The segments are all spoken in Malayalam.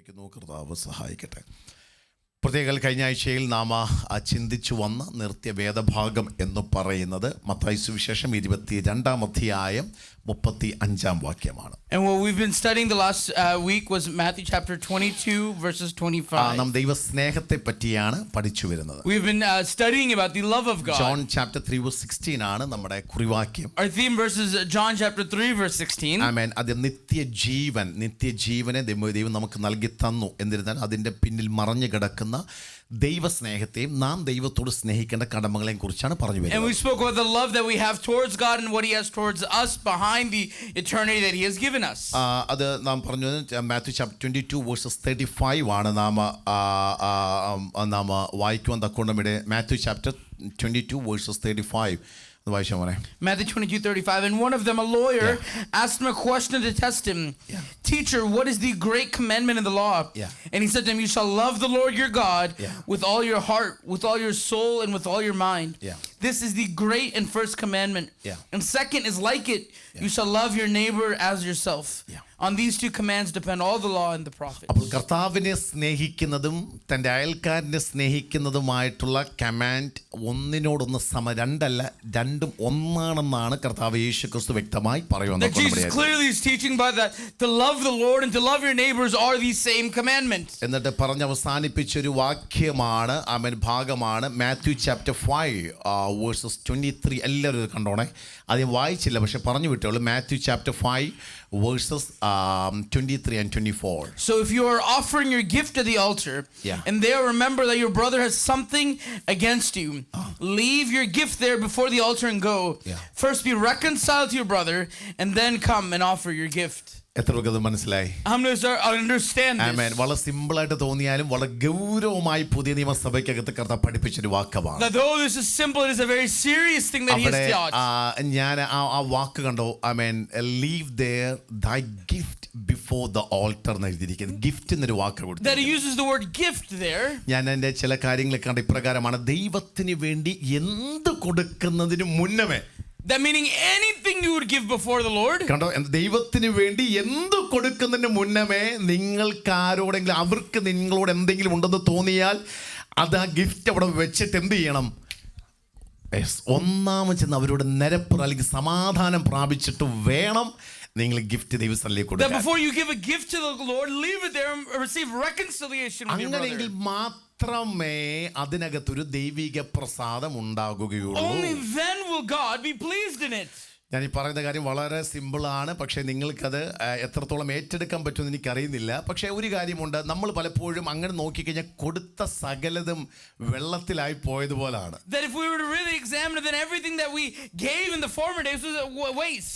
പ്രാർത്ഥിക്കുന്നു. കർത്താവ് സഹായിക്കട്ടെ. പ്രത്യേക കഴിഞ്ഞ ആഴ്ചയിൽ നാം ചിന്തിച്ചു വന്ന നിർത്തിയ വേദഭാഗം എന്ന് പറയുന്നത് മത്തായി സുവിശേഷം 22-ാം അധ്യായം 35-ാം വാക്യമാണ്. And what we've been studying the last week was Matthew chapter 22 verses 25. നാം ദൈവ സ്നേഹത്തെ പറ്റിയാണ് പഠിച്ചു വരുന്നത്. We've been studying about the love of God. John chapter 3 verse 16 ആണ് നമ്മുടെ കുറിവാക്യം. Our theme verse is John chapter 3 verse 16. ആമേൻ. അത് നിത്യജീവനെ ദൈവം നമുക്ക് നൽകി തന്നു. എന്നിരുന്നാൽ അതിന്റെ പിന്നിൽ മറഞ്ഞു കിടക്കുന്ന ദൈവസ്നേഹത്തെയും നാം ദൈവത്തോട് സ്നേഹിക്കേണ്ട കടമകളെയും കുറിച്ചാണ് പറഞ്ഞു വരുന്നത്. And we spoke about the love that we have towards God and what he has towards us behind the eternity that he has given us. അത് നാം പറഞ്ഞു മാത്യു ചാപ്റ്റർ 22 വേഴ്സസ് 35 ആണ് നാം വായിക്കുവാൻ തക്കോണ്ടമിടെ. Matthew chapter 22 verses 35 Matthew 22:35. And one of them, a lawyer, asked him a question to test him. Teacher, what is the great commandment in the law? And he said to him, you shall love the Lord your God with all your heart, with all your soul, and with all your mind. This is the great and first commandment. And second is like it. You shall love your neighbor as yourself. On these two commands depend all the law and the prophets. അപ്പോൾ കർത്താവിനെ സ്നേഹിക്കുന്നതും തൻ്റെ അയൽക്കാരനെ സ്നേഹിക്കുന്നതുമായിട്ടുള്ള കമാൻഡ് ഒന്നിനോടൊന്ന് രണ്ടല്ല, രണ്ടും ഒന്നാണെന്നാണ് കർത്താവ് യേശുക്രിസ്തു വ്യക്തമായി പറയുന്നത്. Jesus clearly is teaching by that to love the Lord and to love your neighbors are these same commandments. എന്നിട്ട് പറഞ്ഞ് അവസാനിപ്പിച്ച ഒരു വാക്യമാണ് ഭാഗമാണ് മാത്യു ചാപ്റ്റർ 5 വേഴ്സസ് 23. എല്ലാവരും കണ്ടോണേ. ആദ്യം വായിച്ചില്ല, പക്ഷെ പറഞ്ഞു വിട്ടോളൂ. Matthew chapter 5 verses 23 and 24. So if you are offering your gift at the altar and there remember that your brother has something against you, leave your gift there before the altar and go. First be reconciled to your brother and then come and offer your gift. എത്ര പേർക്ക് മനസ്സിലായി? Understand this. ആമേൻ. വളരെ സിമ്പിൾ ആയിട്ട് തോന്നിയാലും വളരെ ഗൗരവമായി പുതിയ നിയമസഭയ്ക്കകത്ത് കർത്താവ് പഠിപ്പിച്ചൊരു വാക്യമാണ്. Though this is simple, it is a very serious thing that he has taught. ഞാൻ ആ വാക്ക് കണ്ടോ. ആമേൻ. Leave there thy gift before the altar എന്ന് എഴുതിയിരിക്കുന്നത്. ഗിഫ്റ്റ് എന്നൊരു വാക്ക് കൊടുത്തു. That he uses the word gift there. ഞാൻ എൻ്റെ ചില കാര്യങ്ങൾ കണ്ട ഇപ്രകാരമാണ്. ദൈവത്തിന് വേണ്ടി എന്ത് കൊടുക്കുന്നതിന് മുന്നമേ, that meaning anything you would give before the Lord. കണ്ടോ, ദൈവത്തിന് വേണ്ടി എന്ത് കൊടുക്കുന്നതിന് മുന്നമേ നിങ്ങൾക്ക് ആരോടെങ്കിലും അവർക്ക് നിങ്ങളോട് എന്തെങ്കിലും ഉണ്ടെന്ന് തോന്നിയാൽ അത് ആ ഗിഫ്റ്റ് അവിടെ വെച്ചിട്ട് എന്ത് ചെയ്യണം? ഒന്നാമത് ചെന്ന് അവരോട് നിരപ്പ് അല്ലെങ്കിൽ സമാധാനം പ്രാപിച്ചിട്ട് വേണം നിങ്ങൾ ഗിഫ്റ്റ് ദൈവസ്ഥലിലേക്ക് കൊടുക്കാൻ. Before you give a gift to the Lord, leave it there and receive reconciliation with your brother. അങ്ങനെയെങ്കിൽ മാത്രമേ അതിനകത്തൊരു ദൈവിക പ്രസാദം ഉണ്ടാകുകയുള്ളൂ. Only then will God be pleased in it. ഞാൻ ഈ പറയുന്ന കാര്യം വളരെ സിമ്പിളാണ്, പക്ഷേ നിങ്ങൾക്കത് എത്രത്തോളം ഏറ്റെടുക്കാൻ പറ്റുമെന്ന് എനിക്കറിയുന്നില്ല. പക്ഷേ ഒരു കാര്യമുണ്ട്, നമ്മൾ പലപ്പോഴും അങ്ങനെ നോക്കിക്കഴിഞ്ഞാൽ കൊടുത്ത സകലതും വെള്ളത്തിലായി പോയതുപോലാണ്.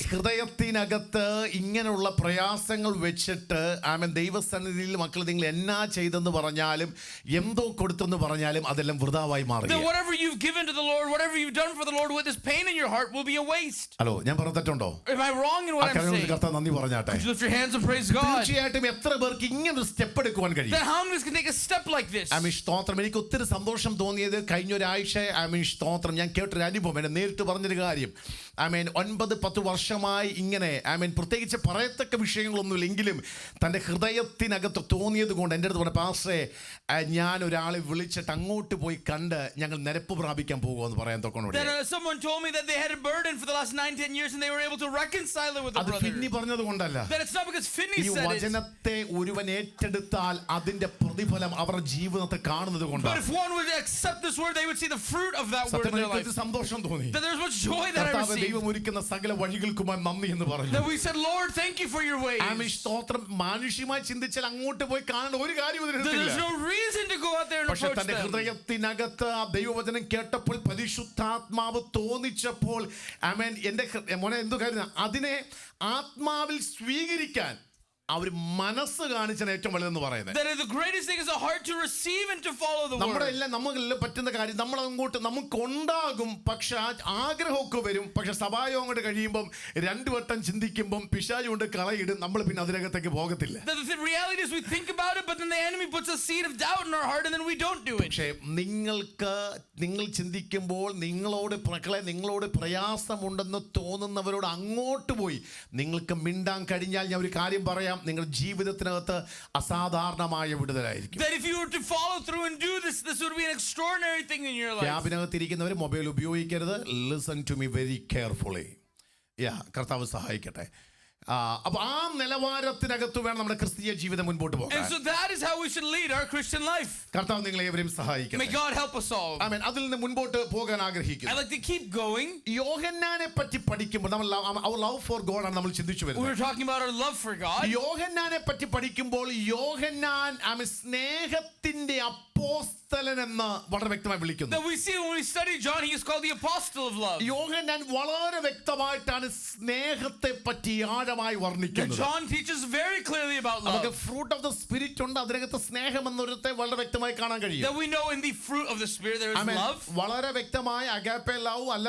ഹൃദയത്തിനകത്ത് ഇങ്ങനെയുള്ള പ്രയാസങ്ങൾ വെച്ചിട്ട് ദൈവസന്നിധിയിൽ മക്കൾ നിങ്ങൾ എന്നാ ചെയ്തെന്ന് പറഞ്ഞാലും എന്തോ കൊടുത്തെന്ന് പറഞ്ഞാലും അതെല്ലാം വൃഥാവായി മാറി. ഹലോ, ഞാൻ പറഞ്ഞിട്ടുണ്ടോ? കർത്താവ് നന്ദി പറഞ്ഞാട്ടെ. തീർച്ചയായിട്ടും എത്ര പേർക്ക് ഇങ്ങനെ ഒരു സ്റ്റെപ്പ് എടുക്കുവാൻ കഴിയും? സ്തോത്രം. എനിക്ക് ഒത്തിരി സന്തോഷം തോന്നിയത് കഴിഞ്ഞ ഒരാഴ്ച സ്തോത്രം ഞാൻ കേട്ടൊരു അനുഭവം, എന്നെ നേരിട്ട് പറഞ്ഞൊരു കാര്യം. 9-10 വർഷമായി ഇങ്ങനെ പ്രത്യേകിച്ച് പറയത്തക്ക വിഷയങ്ങളൊന്നുമില്ലെങ്കിലും തൻ്റെ ഹൃദയത്തിനകത്ത് തോന്നിയത് കൊണ്ട് എൻ്റെ അടുത്ത് പറഞ്ഞ പാസ്റ്ററെ, ഞാൻ ഒരാളെ വിളിച്ചിട്ട് അങ്ങോട്ട് പോയി കണ്ട് ഞങ്ങൾ നിരപ്പ് പ്രാപിക്കാൻ പോകുമെന്ന് പറയാൻ തൊക്കണോട്. And they were able to reconcile it with the brother. Finny പറഞ്ഞത് കൊണ്ടല്ല. That it's not because Finney said it. ഈ വചനത്തെ ഒരുവൻ ഏറ്റെടുത്താൽ അതിന്റെ പ്രതിഫലം അവരുടെ ജീവിതത്തെ കാണുന്നത് കൊണ്ടാണ്. But if one would accept this word, they would see the fruit of that word in their life. സന്തോഷം തോന്നി. That there's much joy that I received. ദൈവം ഒരുക്കുന്ന സകല വഴികൾക്കുമായി നന്ദി എന്ന് പറഞ്ഞു. That we said, Lord, thank you for your ways. സ്തോത്രം. മാനുഷികമായി ചിന്തിച്ചാൽ അങ്ങോട്ട് പോയി കാണേണ്ട ഒരു കാര്യവും ഇതില്ല. There's no reason to go out there and approach them. തന്റെ ഹൃദയത്തിനകത്ത് ആ ദൈവവചനം കേട്ടപ്പോൾ പരിശുദ്ധാത്മാവ് തോന്നിച്ചപ്പോൾ എന്റെ മോനെ എന്തു കാര്യം അതിനെ ആത്മാവിൽ സ്വീകരിക്കാൻ അവർ മനസ്സ് കാണിച്ചാണ് ഏറ്റവും വലുതെന്ന് പറയുന്നത്. നമ്മുടെ എല്ലാം നമുക്കെല്ലാം പറ്റുന്ന കാര്യം നമ്മൾ അങ്ങോട്ട് നമുക്കുണ്ടാകും, പക്ഷെ ആഗ്രഹമൊക്കെ വരും. പക്ഷെ സഭായോഗം അങ്ങോട്ട് കഴിയുമ്പം 2 വട്ടം ചിന്തിക്കുമ്പം പിശാച് കൊണ്ട് കളയിടും, നമ്മൾ പിന്നെ അതിനകത്തേക്ക് പോകത്തില്ല. പക്ഷേ നിങ്ങൾ ചിന്തിക്കുമ്പോൾ നിങ്ങളോട് പ്രയാസമുണ്ടെന്ന് തോന്നുന്നവരോട് അങ്ങോട്ട് പോയി നിങ്ങൾക്ക് മിണ്ടാൻ കഴിഞ്ഞാൽ ഞാൻ ഒരു കാര്യം പറയാം, പറയാം, നിങ്ങളുടെ ജീവിതത്തിനകത്ത് അസാധാരണമായ വിടുതലായിരിക്കും. That if you were to follow through and do this, this would be an extraordinary thing in your life. ക്യാബിനകത്ത് ഇരിക്കുന്നവർ മൊബൈൽ ഉപയോഗിക്കരുത്. Listen to me very carefully. കർത്താവ് സഹായിക്കട്ടെ. അപ്പൊ ആ നിലവാരത്തിനകത്ത് വേണം നമ്മുടെ ക്രിസ്തീയ ജീവിതം മുൻപോട്ട് പോകാൻ. And so that is how we should lead our Christian life. കർത്താവ് നിങ്ങളെ ഏവരെയും സഹായിക്കട്ടെ. May God help us all. ആമേൻ. അതിൽ നിന്ന് മുൻപോട്ട് പോകാൻ ആഗ്രഹിക്കുന്നു. I'd like to keep going. യോഹന്നാനെ പറ്റി പഠിക്കുമ്പോൾ നമ്മൾ our love for God ആണ് നമ്മൾ ചിന്തിച്ചു വരുന്നത്. We're talking about our love for God. യോഹന്നാനെ പറ്റി പഠിക്കുമ്പോൾ യോഹന്നാൻ സ്നേഹത്തിന്റെ അപ്പോസ്തലൻ എന്ന് വളരെ വ്യക്തമായി വിളിക്കുന്നു. That we see when we study John, he is called the apostle of love. യോഹന്നാൻ വളരെ വ്യക്തമായിട്ടാണ് സ്നേഹത്തെ പറ്റി ആഴമായി വർണ്ണിക്കുന്നത്. John teaches very clearly about love. നമുക്ക് ഫ്രൂട്ട് ഓഫ് ദ സ്പിരിറ്റ് ഉണ്ട്, അതിനകത്ത് സ്നേഹം എന്നൊരുത്തെ വളരെ വ്യക്തമായി കാണാൻ കഴിയും. That we know in the fruit of the spirit there is love. വളരെ വ്യക്തമായി അഗാപ്പെ ലവ് അല്ല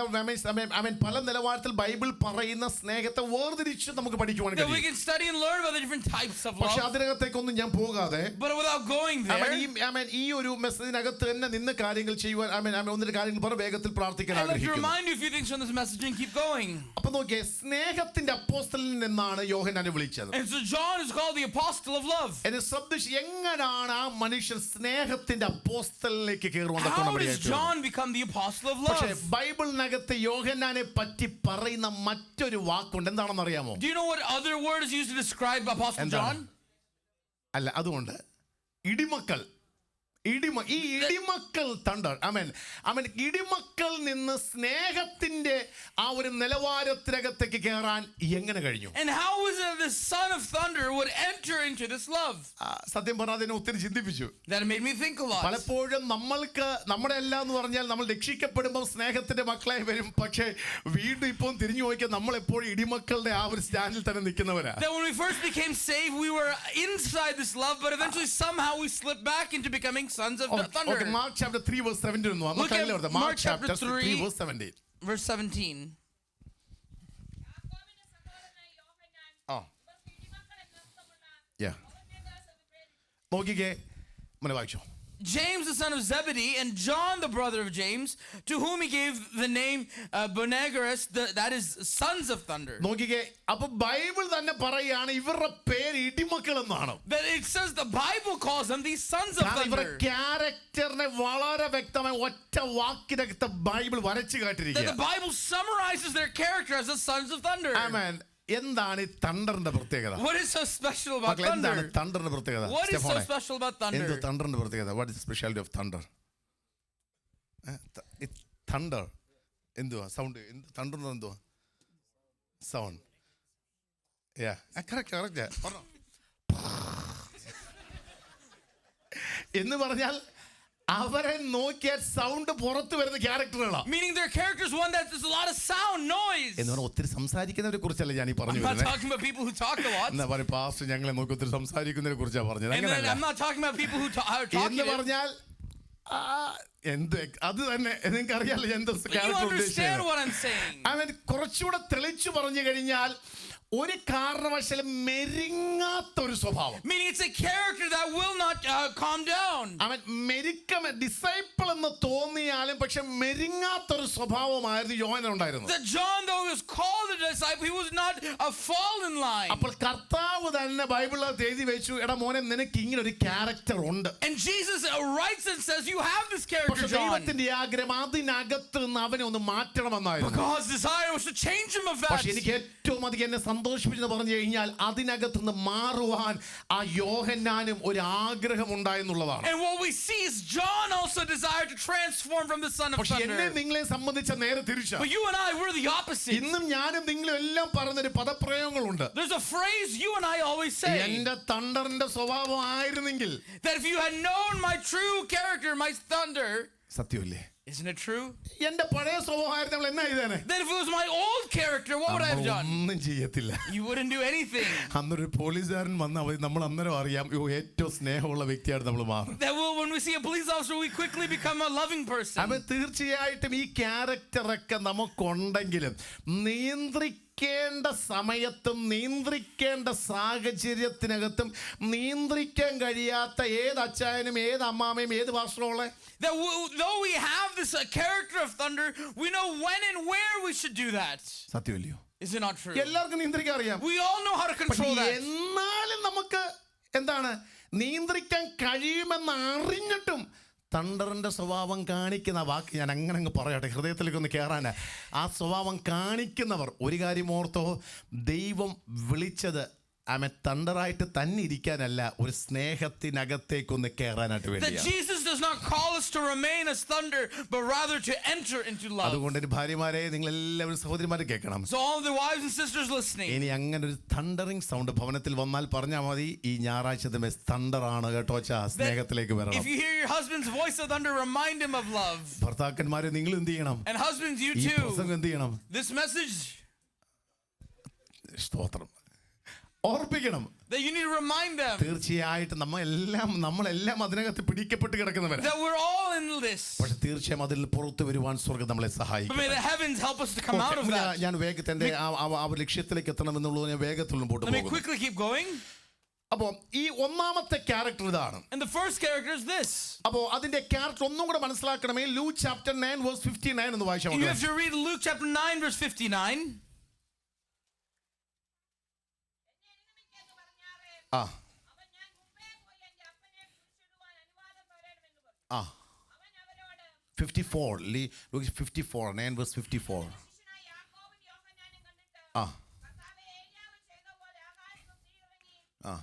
പല നിലവാരത്തിൽ ബൈബിൾ പറയുന്ന സ്നേഹത്തെ വേർതിരിച്ച് നമുക്ക് പഠിക്കുവാൻ That we കഴിയും. can study and learn about the different types of പക്ഷെ love. അതിനകത്തേക്കൊന്നും ഞാൻ പോകാതെ But without going there, ഈ ഒരു മെസ്സേജിനകത്ത് തന്നെ നിന്ന് കാര്യങ്ങൾ ചെയ്യുവാൻ ഒന്നിന്റെ കാര്യങ്ങൾ പറഞ്ഞ് വേഗത്തിൽ പ്രാർത്ഥിക്കാൻ I'd like to ആഗ്രഹിക്കുന്നു. remind you a few things from this message and keep going. അപ്പൊ നോക്കിയേ, സ്നേഹത്തിന്റെ അപ്പോസ്തലൻ എന്നാണ് യോഹന്നാനെ വിളിച്ചത്. And so John is called the apostle of love. എന്നെ ശ്രദ്ധിച്ച് എങ്ങനെയാണ് ആ മനുഷ്യൻ സ്നേഹത്തിന്റെ അപ്പോസ്തലനിലേക്ക് കയറുവാൻ How does John become the apostle of പക്ഷേ love? ബൈബിളിനകത്ത് യോഹന്നാനെ പറ്റി പറയുന്ന മറ്റൊരു വാക്കുണ്ട്. എന്താണെന്ന് അറിയാമോ? Do you know what other word is used to describe Apostle John? അല്ല, അതുകൊണ്ട് ഇടിമക്കൾ. ഈ ഇടിമക്കൾ തണ്ടർ ഇടിമക്കൾ നിന്ന് സ്നേഹത്തിന്റെ ആ ഒരു നിലവാരത്തിനകത്തേക്ക് കയറാൻ എങ്ങനെ കഴിഞ്ഞു? And how is it the son of thunder would enter into this love? സത്യം പറഞ്ഞാൽ അതിനെ ഒത്തിരി ചിന്തിപ്പിച്ചു. That made me think a lot. പലപ്പോഴും നമ്മൾക്ക് നമ്മുടെ എല്ലാം എന്ന് പറഞ്ഞാൽ നമ്മൾ രക്ഷിക്കപ്പെടുമ്പോൾ സ്നേഹത്തിന്റെ മക്കളായി വരും. പക്ഷേ വീണ്ടും ഇപ്പോൾ തിരിഞ്ഞു നോക്കിയാൽ നമ്മൾ എപ്പോഴും ഇടിമക്കളുടെ ആ ഒരു സ്റ്റാൻഡിൽ തന്നെ നിൽക്കുന്നവരാ. That when we first became saved, we were inside this love, but eventually somehow we slipped back into becoming sons of thunder. Okay, Mark chapter 3 verse 17. Look at Mark chapter 3 verse 17. Verse 17. നോക്കിക്കേ, മനെ വായിച്ചോ. James the son of Zebedee and John the brother of James, to whom he gave the name Boanerges, that is sons of thunder. നോക്കിക്കേ, അപ്പോൾ ബൈബിൾ തന്നെ പറയാണ് ഇവരുടെ പേര് ഇടിമക്കൾ എന്നാണ്. That it says the Bible calls them these sons of thunder. ഇവരുടെ ക്യാരക്ടറിനെ വളരെ വ്യക്തമായി ഒറ്റ വാക്കിനകത്ത് ബൈബിൾ വരച്ചു കാട്ടിയിരിക്കുകയാണ്. That the Bible summarizes their character as the sons of thunder. ആമേൻ. എന്താണ് ഈ തണ്ടറിന്റെ പ്രത്യേകത? What is so special about thunder? തണ്ടറിന്റെ പ്രത്യേകത? What is so special about thunder? എന്ത് തണ്ടറിന്റെ പ്രത്യേകത? What is the speciality of thunder? thunder എന്തുവാ? സൗണ്ട്. തണ്ടർ എന്തുവാ? സൗണ്ട്. കറക്റ്റ് എന്ന് പറഞ്ഞാൽ അവരെ നോക്കിയാൽ സൗണ്ട് പുറത്തു വരുന്ന ക്യാരക്ടറുകളാണ്. Meaning their characters one that there's a lot of sound noise. എന്ന് പറഞ്ഞാൽ ഒത്തിരി സംസാരിക്കുന്നവരെ കുറിച്ചല്ല ഞാൻ ഈ പറഞ്ഞു I'm not talking about people who talk a lot. എന്നാ പറയും, പാസ്റ്റർ ഞങ്ങളെ നോക്കി ഒത്തിരി സംസാരിക്കുന്നതിനെ കുറിച്ചാണ് പറഞ്ഞത്. I'm not talking about people who are talking. എന്ന് പറഞ്ഞാൽ എന്ത് അത് തന്നെ നിങ്ങൾക്ക് അറിയാലോ എന്ത് You understand what I'm saying? അവൻ കുറച്ചുകൂടെ തെളിച്ചു പറഞ്ഞു കഴിഞ്ഞാൽ ഒരു കാരണവശാലും മെരുങ്ങാത്തൊരു സ്വഭാവം. Meaning it's a character that will not calm down. അവൻ ഡിസൈപ്പിൾ എന്ന് തോന്നിയാലും പക്ഷെ മെരുങ്ങാത്തൊരു സ്വഭാവമായിരുന്നു യോഹന്നാൻ ഉണ്ടായിരുന്നത്. That John, though he was called a disciple, he was not a fallen line. അപ്പോൾ കർത്താവ് തന്നെ ബൈബിളിൽ എഴുതി വെച്ചു, എടാ മോനെ നിനക്ക് ഇങ്ങനെ ഒരു ക്യാരക്ടർ ഉണ്ട്. And Jesus writes and says, you have this character, John. ദൈവത്തിന്റെ ആഗ്രഹം അതിനകത്ത് നിന്ന് അവനെ ഒന്ന് മാറ്റണമെന്നായിരുന്നു. God's desire was to change him of that. പക്ഷെ എനിക്ക് ഏറ്റവും അധികം എന്നെ സന്തോഷിപ്പിച്ചെന്ന് പറഞ്ഞു കഴിഞ്ഞാൽ അതിനകത്ത് നിന്ന് മാറുവാൻ ആ യോഹന്നാനും ഒരു ആഗ്രഹം ഉണ്ടായെന്നുള്ളതാണ്. And what we see is John also desired to transform from the son of പക്ഷെ എന്നെ thunder. നിങ്ങളെ സംബന്ധിച്ച നേരെ തിരിച്ചാ. But you and I, we're the opposite. ഇന്നും ഞാനും നിങ്ങളും എല്ലാം പറഞ്ഞൊരു പദപ്രയോഗങ്ങളുണ്ട്. There's a phrase you and I always say. എന്റെ തണ്ടറിന്റെ സ്വഭാവം ആയിരുന്നെങ്കിൽ. That if you had known my true character, my thunder. സത്യമല്ലേ? Isn't it true? എന്റെ പഴയ സ്വഭാവമായിരുന്നു നമ്മൾ എന്നാ ചെയ്തേനെ? That if it was my old character, what would I have done? ഒന്നും ചെയ്യത്തില്ല. You wouldn't do anything. അന്നൊരു പോലീസുകാരൻ വന്ന നമ്മൾ അന്നേരം അറിയാം ഏറ്റവും സ്നേഹമുള്ള വ്യക്തിയായിട്ട് നമ്മൾ മാറും. That when we see a police officer, we quickly become a loving person. അവൻ തീർച്ചയായിട്ടും ഈ ക്യാരക്ടറൊക്കെ നമുക്കുണ്ടെങ്കിലും നിയന്ത്രിക്കേണ്ട സമയത്തും നിയന്ത്രിക്കേണ്ട സാഹചര്യത്തിനകത്തും നിയന്ത്രിക്കാൻ കഴിയാത്ത ഏത് അച്ചായനും ഏത് അമ്മാമയും ഏത് പാസ്റ്ററുകളെ. That though we have this character of thunder, we know when and where we should do that. സത്യമല്ലയോ? Is it not true? എല്ലാവർക്കും നിയന്ത്രിക്കാൻ അറിയാം. We all know how to control that. എന്നാലും നമുക്ക് എന്താണ് നിയന്ത്രിക്കാൻ കഴിയുമെന്ന് അറിഞ്ഞിട്ടും തണ്ടറിന്റെ സ്വഭാവം കാണിക്കുന്ന വാക്ക് ഞാൻ അങ്ങനെ അങ്ങ് പറയട്ടെ, ഹൃദയത്തിലേക്ക് ഒന്ന് കയറാൻ. ആ സ്വഭാവം കാണിക്കുന്നവർ ഒരു കാര്യം ഓർത്തോ, ദൈവം വിളിച്ചത് തണ്ടറായിട്ട് തന്നെ ഇരിക്കാനല്ല, ഒരു സ്നേഹത്തിനകത്തേക്കൊന്ന് കയറാനായിട്ട് വേണ്ടിയാണ്. Jesus does not call us to remain as thunder, but rather to enter into love. അതുകൊണ്ട് ഭാര്യമാരെ, നിങ്ങൾ എല്ലാവരും സഹോദരിമാരെ കേൾക്കണം. So all the wives and sisters listening, ഇനി അങ്ങനെ ഒരു തണ്ടറിങ് സൗണ്ട് ഭവനത്തിൽ വന്നാൽ പറഞ്ഞാൽ മതി, ഈ ഞായറാഴ്ച തണ്ടറാണ് കേട്ടോ, സ്നേഹത്തിലേക്ക് വരണം. If you hear your husband's voice of thunder, remind him of love. ഭർത്താക്കന്മാരെ നിങ്ങൾ എന്ത് ചെയ്യണം? And husbands, you ഈ too. പ്രസംഗം എന്ത് ചെയ്യണം? This message, സ്തോത്രം, ഓർപ്പിക്കണം. that you need to remind them തീർച്ചയായിട്ടും നമ്മളെല്ലാം അതിനകത്ത് പിടിക്കപ്പെട്ട് കിടക്കുന്നവരാണ്. that we're all in this. പക്ഷെ തീർച്ചയായും അതിൽ പുറത്തു വരുവാൻ സ്വർഗ്ഗം നമ്മളെ But സഹായിക്കും. may the heavens help us to come out of that. ഞാൻ വേഗത്തിന്റെ ആ ലക്ഷ്യത്തിലേക്ക് എത്തണമെന്നുള്ളത് ഞാൻ വേഗത്തിൽ മുമ്പോട്ട് Let me പോകുന്നു. quickly keep going. അപ്പോൾ ഈ ഒന്നാമത്തെ ക്യാരക്ടർ ഇതാണ്. And the first character is this. അപ്പോൾ അതിന്റെ ക്യാരക്ടർ ഒന്നും കൂടെ മനസ്സിലാക്കണമേ. ലൂക്ക് ചാപ്റ്റർ 9 verse 59 എന്ന് വായിച്ചാൽ You have to read Luke chapter 9 verse 59. ആ 54 Luke 54 9 verse 54. ആ ആ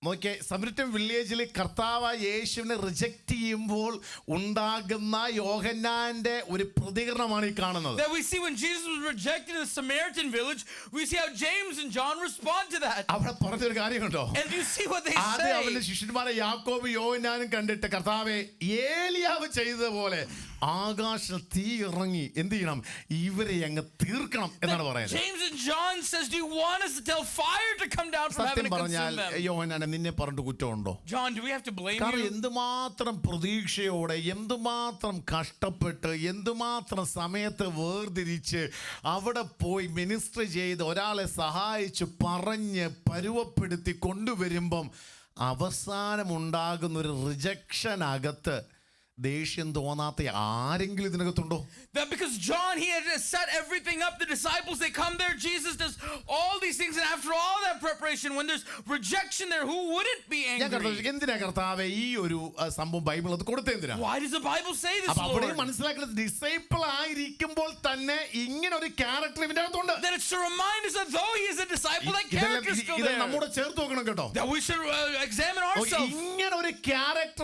നോക്കിയേ, സമരിറ്റൻ വില്ലേജിൽ കർത്താവ് യേശുവിനെ റിജക്റ്റ് ചെയ്യുമ്പോൾ ഉണ്ടാകുന്ന യോഹന്നാന്റെ ഒരു പ്രതികരണമാണ് ഈ കാണുന്നത്. That we see when Jesus was rejected in the Samaritan village, we see how James and John respond to that. അവിടെ പറഞ്ഞൊരു കാര്യമുണ്ടോ? And you see what they ആദ്യം say. അവന്റെ ശിഷ്യന്മാരെ യാക്കോബ് യോഹന്നാനും കണ്ടിട്ട്, കർത്താവേ ഏലിയാവ് ചെയ്തതുപോലെ ആകാശം തീ ഇറങ്ങി എന്ത് ചെയ്യണം, ഇവരെ അങ്ങ് തീർക്കണം എന്നാണ് പറയുന്നത്. James and John says, do you want us to tell fire to come down from heaven സത്യം and പറഞ്ഞാൽ consume them? യോഹന്നാനെ നിന്നെ പറഞ്ഞിട്ട് കുറ്റമുണ്ടോ? John, do we have to blame കാരണം you? എന്തുമാത്രം പ്രതീക്ഷയോടെ, എന്തുമാത്രം കഷ്ടപ്പെട്ട്, എന്തുമാത്രം സമയത്ത് വേർതിരിച്ച് അവിടെ പോയി മിനിസ്റ്റർ ചെയ്ത് ഒരാളെ സഹായിച്ച് പറഞ്ഞ് പരുവപ്പെടുത്തി കൊണ്ടുവരുമ്പം അവസാനം ഉണ്ടാകുന്ന ഒരു റിജക്ഷൻ അകത്ത് ദേഷ്യം തോന്നാത്ത ആരെങ്കിലും ഇതിനകത്തുണ്ടോ? That because John, he had set everything up, the disciples, they come there, Jesus does all these things, and after all that preparation, when there's rejection there, who wouldn't be angry? എന്തിനാ കർത്താവേ ഈ ഒരു സംഭവം ബൈബിൾ അത് കൊടുത്തേ എന്തിനാ? Why does the Bible say this, അപ്പൊ അവിടെ Lord? മനസ്സിലാക്കുന്നത് ഡിസൈപ്പിൾ ആയിരിക്കുമ്പോൾ തന്നെ ഇങ്ങനെ ഒരു ക്യാരക്ടർ ഇതിന്റെ അകത്തുണ്ട്. That it's to remind us that though he is a disciple, that character is still ഇത് there. നമ്മോട് ചേർത്ത് നോക്കണം കേട്ടോ. That we should examine ourselves. ഇങ്ങനെ ഒരു ക്യാരക്ടർ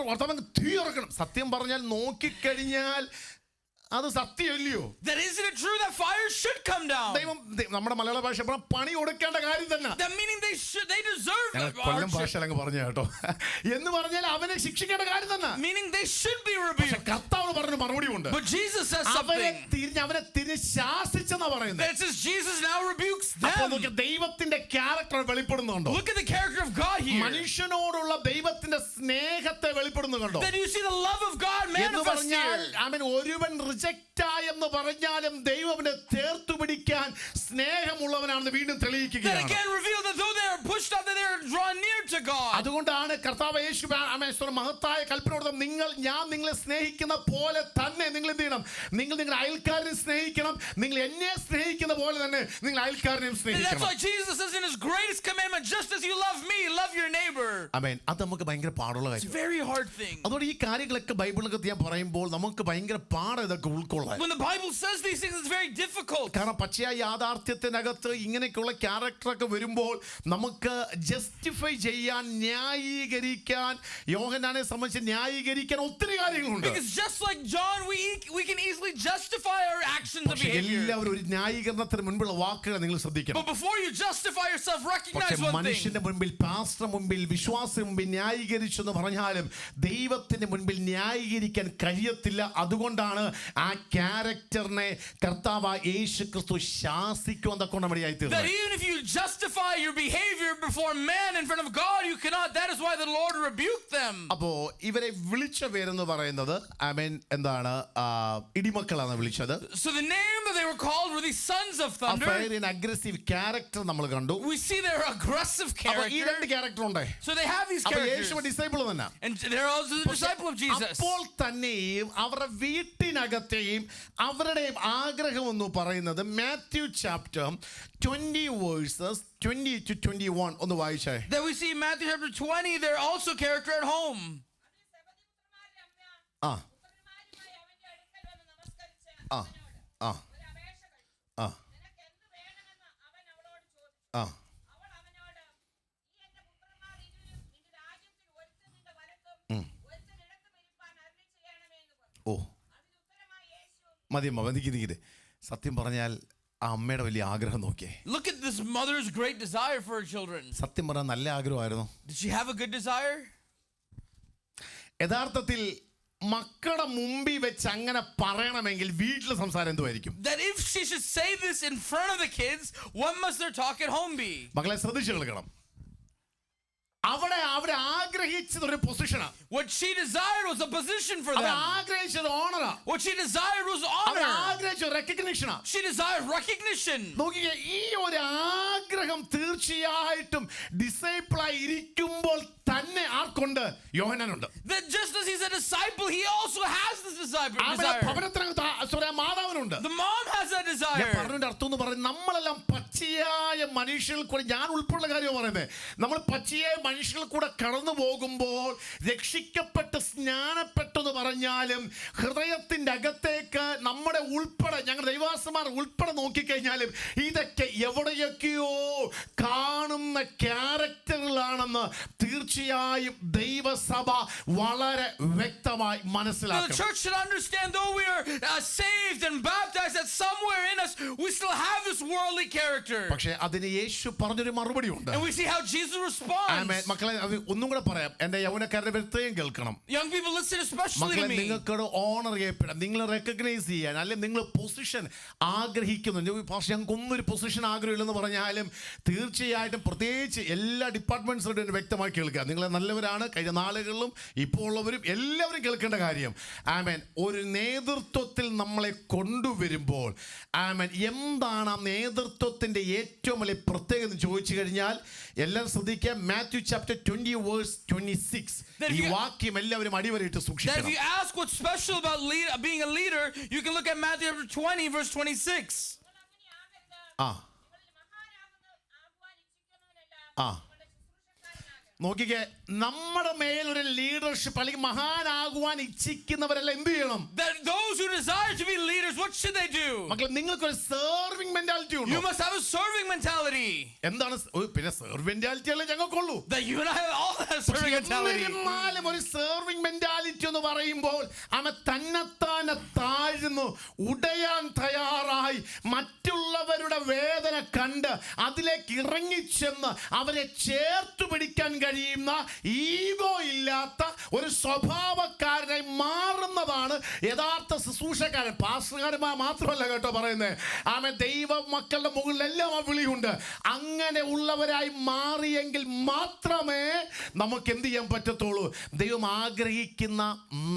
തീ ഇറക്കണം. സത്യം പറഞ്ഞാൽ നോക്കിക്കഴിഞ്ഞാൽ അത് സത്യമല്ലയോ? That isn't it true that fire should come down? ദൈവം നമ്മുടെ മലയാള ഭാഷ പണി കൊടുക്കേണ്ട കാര്യം തന്നെ. That meaning they deserve കൊല്ലം ഭാഷ അങ്ങ് പറഞ്ഞു കേട്ടോ. എന്ന് പറഞ്ഞാൽ അവനെ ശിക്ഷിക്കേണ്ട കാര്യം തന്നെ. Meaning they should be rebuked. കർത്താവ് പറഞ്ഞ മറുപടി ഉണ്ട്. But Jesus says അവനെ something. തിരിഞ്ഞ് ശാസിച്ചെന്നാ പറയുന്നത്. That says Jesus now rebukes them. ദൈവത്തിന്റെ ക്യാരക്ടർ വെളിപ്പെടുന്നുണ്ടോ? Look at the character of God here. മനുഷ്യനോടുള്ള ദൈവത്തിന്റെ സ്നേഹത്തെ വെളിപ്പെടുന്നുണ്ടോ? That you see the love of God manifest here. ഒരുവൻ എന്ന് പറഞ്ഞാലും ദൈവം ചേർത്തു പിടിക്കാൻ സ്നേഹമുള്ളവനാണെന്ന് വീണ്ടും തെളിയിക്കുകയാണ്. That again reveal that though they are pushed out, that they are drawn near to God. അതുകൊണ്ടാണ് കർത്താവ് യേശു മഹത്തായ കൽപ്പന, ഞാൻ നിങ്ങളെ സ്നേഹിക്കുന്ന പോലെ തന്നെ നിങ്ങൾ എന്ത് ചെയ്യണം, നിങ്ങൾ നിങ്ങളുടെ അയൽക്കാരനെ സ്നേഹിക്കണം, നിങ്ങൾ എന്നെ സ്നേഹിക്കുന്ന പോലെ തന്നെ നിങ്ങൾ അയൽക്കാരനെയും സ്നേഹിക്കണം. That's why Jesus says in his greatest commandment, just as you love me, love your neighbor. ആമേൻ. അത് നമുക്ക് ഭയങ്കര പാടുള്ള കാര്യം. It's a very hard thing. അതുകൊണ്ട് ഈ കാര്യങ്ങളൊക്കെ ബൈബിളിനകത്ത് ഞാൻ പറയുമ്പോൾ നമുക്ക് ഭയങ്കര പാട് ഇതൊക്കെ ഉൾക്കൊള്ളാൻ. When the Bible says these things, it's very difficult. കാരണം പച്ചയായ യാഥാർത്ഥ്യത്തിനകത്ത് ഇങ്ങനെയൊക്കെയുള്ള ക്യാരക്ടറൊക്കെ വരുമ്പോൾ നമുക്ക് ജസ്റ്റിഫൈ ചെയ്യാൻ, ന്യായീകരിക്കാൻ, യോഹന്നാനെ സംബന്ധിച്ച് ന്യായീകരിക്കാൻ ഒത്തിരി കാര്യങ്ങളുണ്ട്. Because just like John, we can easily justify our actions and behavior. എല്ലാവരും ഒരു ന്യായീകരണത്തിന് മുൻപുള്ള വാക്കുകൾ നിങ്ങൾ ശ്രദ്ധിക്കണം. But before you justify yourself, recognize one thing. മനുഷ്യന്റെ മുൻപിൽ, പാസ്റ്റർ മുൻപിൽ, വിശ്വാസത്തിന് മുൻപിൽ ന്യായീകരിച്ചു എന്ന് പറഞ്ഞാലും ദൈവത്തിന്റെ മുൻപിൽ ന്യായീകരിക്കാൻ കഴിയത്തില്ല. അതുകൊണ്ടാണ് ആ ക്യാരക്ടറിനെ കർത്താവ് യേശു ക്രിസ്തു ശാസിക്കുവാൻ തക്കോണം ഇടയായി തീർന്നത്. That even if you justify your behavior before man in front of God, you cannot cannot. That is why the Lord rebuked them. അപ്പോ ഇവരെ വിളിച്ച പേരെന്ന് പറയുന്നത് എന്താണ് ഇടിമക്കളാണ് വിളിച്ചത്. So the name that they were called were the sons of thunder. Aggressive character നമ്മൾ കണ്ടു. We see their aggressive അപ്പോ ഈ character. രണ്ട് ക്യാരക്ടർ ഉണ്ട്. So they have these അപ്പോ characters. യേശു ഡിസൈപ്പിൾ തന്നെ. And they're also the disciple of Jesus. അപ്പോൾ തന്നെയും അവരുടെ വീട്ടിനകത്തെയും അവരുടെയും ആഗ്രഹം എന്ന് പറയുന്നത് മാത്യു ചാപ്റ്റർ 20 വേഴ്സസ് 20 to 21 ഒന്ന് വായിച്ചേ. Then we see in Matthew chapter 20, they're also character at home. ആ ആ ആ ആ ആ ഓ മതി നിൽക്കിത്. സത്യം പറഞ്ഞാൽ ആ അമ്മയുടെ വലിയ ആഗ്രഹം നോക്കിയേ. Look at this mother's great desire for her children. സത്യം പറഞ്ഞാൽ നല്ല ആഗ്രഹമായിരുന്നു. Did she have a good desire? യഥാർത്ഥത്തിൽ മക്കളുടെ മുമ്പിൽ വെച്ച് അങ്ങനെ പറയണമെങ്കിൽ വീട്ടിലെ സംസാരം എന്തുമായിരിക്കും? That if she should say this in front of the kids, what must their talk at home be? മക്കളെ ശ്രദ്ധിച്ചു കേൾക്കണം. അവിടെ ആഗ്രഹിച്ചത് ഒരു പൊസിഷനാ. What she desired was a position for them. ആഗ്രഹിച്ചത് ഓണറാ. What she desired was honor. ആഗ്രഹിച്ചത് റെക്കഗ്നിഷനാ. She desired recognition. നോക്കിയേ, ഈ ഒരു ആഗ്രഹം തീർച്ചയായിട്ടും ഡിസൈപ്പിളായി ഇരിക്കുമ്പോൾ തന്നെ ആർക്കുണ്ട്? യോഹന്നാനുണ്ട്. That just as he's a disciple, he also has this desire. മാതാവിനുണ്ട്. The mom has that desire. പറഞ്ഞതിന്റെ അർത്ഥം എന്ന് പറയുന്നത് നമ്മളെല്ലാം പച്ചയായ മനുഷ്യരിൽ കൂടെ, ഞാൻ ഉൾപ്പെടെയുള്ള കാര്യം പറയുന്നത്, നമ്മൾ പച്ചയായ മനുഷ്യരിൽ കൂടെ കടന്നു പോകുമ്പോൾ രക്ഷിക്കപ്പെട്ട് സ്നാനപ്പെട്ടെന്ന് പറഞ്ഞാലും ഹൃദയത്തിന്റെ അകത്തേക്ക് നമ്മുടെ ഉൾപ്പെടെ, ഞങ്ങൾ ദൈവാസമാർ ഉൾപ്പെടെ നോക്കിക്കഴിഞ്ഞാലും ഇതൊക്കെ എവിടെയൊക്കെയോ കാണുന്ന ക്യാരക്ടറിലാണെന്ന് തീർച്ചയായും ദൈവസഭ വളരെ വ്യക്തമായി മനസ്സിലാക്കണം. The church should understand, though we are saved and baptized, that somewhere in us we still have this worldly character. പക്ഷേ അതിന് യേശു പറഞ്ഞൊരു മറുപടി ഉണ്ട്. And we see how Jesus responds. മക്കളെ ഒന്നും കൂടെ പറയാം, എന്റെ യൗവനക്കാരുടെ പ്രത്യേകം കേൾക്കണം. Young people, listen especially to me. നിങ്ങൾക്ക് ഓണർ ചെയ്യപ്പെടാൻ, നിങ്ങൾ റെക്കഗ്നൈസ് ചെയ്യാൻ, അല്ലെങ്കിൽ നിങ്ങൾ പൊസിഷൻ ആഗ്രഹിക്കുന്നു. പക്ഷെ ഞങ്ങൾക്ക് ഒന്നും ഒരു പൊസിഷൻ ആഗ്രഹമില്ലെന്ന് പറഞ്ഞാലും തീർച്ചയായിട്ടും പ്രത്യേകിച്ച് എല്ലാ ഡിപ്പാർട്ട്മെന്റ്സിലും വ്യക്തമായി കേൾക്കുക. നിങ്ങൾ നല്ലവരാണ്, കഴിഞ്ഞ നാളുകളിലും ഇപ്പോൾ ഉള്ളവരും എല്ലാവരും കേൾക്കേണ്ട കാര്യം. ഒരു നേതൃത്വത്തിൽ നമ്മളെ കൊണ്ടുവരുമ്പോൾ എന്താണ് ആ നേതൃത്വത്തിന്റെ ഏറ്റവും വലിയ പ്രത്യേകത എന്ന് ചോദിച്ചു കഴിഞ്ഞാൽ എല്ലാവരും ശ്രദ്ധിക്കുക. മാത്യു ചാപ്റ്റർ 20 വേഴ്സ് 26 ഈ വാക്യം എല്ലാവരും അടിവരയിട്ട് സൂക്ഷിക്കണം. If you ask what's special about being a leader, you can look at Matthew chapter 20 verse 26. നോക്കിക്കേ, നമ്മുടെ മേലൊരു ലീഡർഷിപ്പ് അല്ലെങ്കിൽ മഹാനാകുവാൻ ഇച്ഛിക്കുന്നവരെല്ലാം എന്ത് ചെയ്യണം? That those who desire to be leaders, what should they do? മക്കളെ, നിങ്ങൾക്കൊരു സെർവിംഗ് മെന്റാലിറ്റി ഉണ്ട്. You must have a serving mentality. എന്താണ് പിന്നെ സെർവിംഗ് മെന്റാലിറ്റി അല്ലേ ഞങ്ങൾക്കുള്ളൂ? That you and I have all that serving mentality. എന്നാലും ഒരു സെർവിംഗ് മെന്റാലിറ്റി എന്ന് പറയുമ്പോൾ അവൻ തന്നെത്താനെ താഴ്ന്നു ഉടയാൻ തയ്യാറായി മറ്റുള്ളവരുടെ വേദന കണ്ട് അതിലേക്ക് ഇറങ്ങിച്ചെന്ന് അവരെ ചേർത്തു പിടിക്കാൻ കഴിയുന്ന ഈഗോ ഇല്ലാത്ത ഒരു സ്വഭാവക്കാരനായി മാറുന്നതാണ് യഥാർത്ഥ ശുശ്രൂഷക്കാരൻ. പാസ്റ്റർമാർ മാത്രമല്ല കേട്ടോ പറയുന്നത്, ദൈവ മക്കളുടെ മുകളിലെല്ലാം ആ വിളിയുണ്ട്. അങ്ങനെ ഉള്ളവരായി മാറിയെങ്കിൽ മാത്രമേ നമുക്ക് എന്ത് ചെയ്യാൻ പറ്റത്തുള്ളൂ? ദൈവം ആഗ്രഹിക്കുന്ന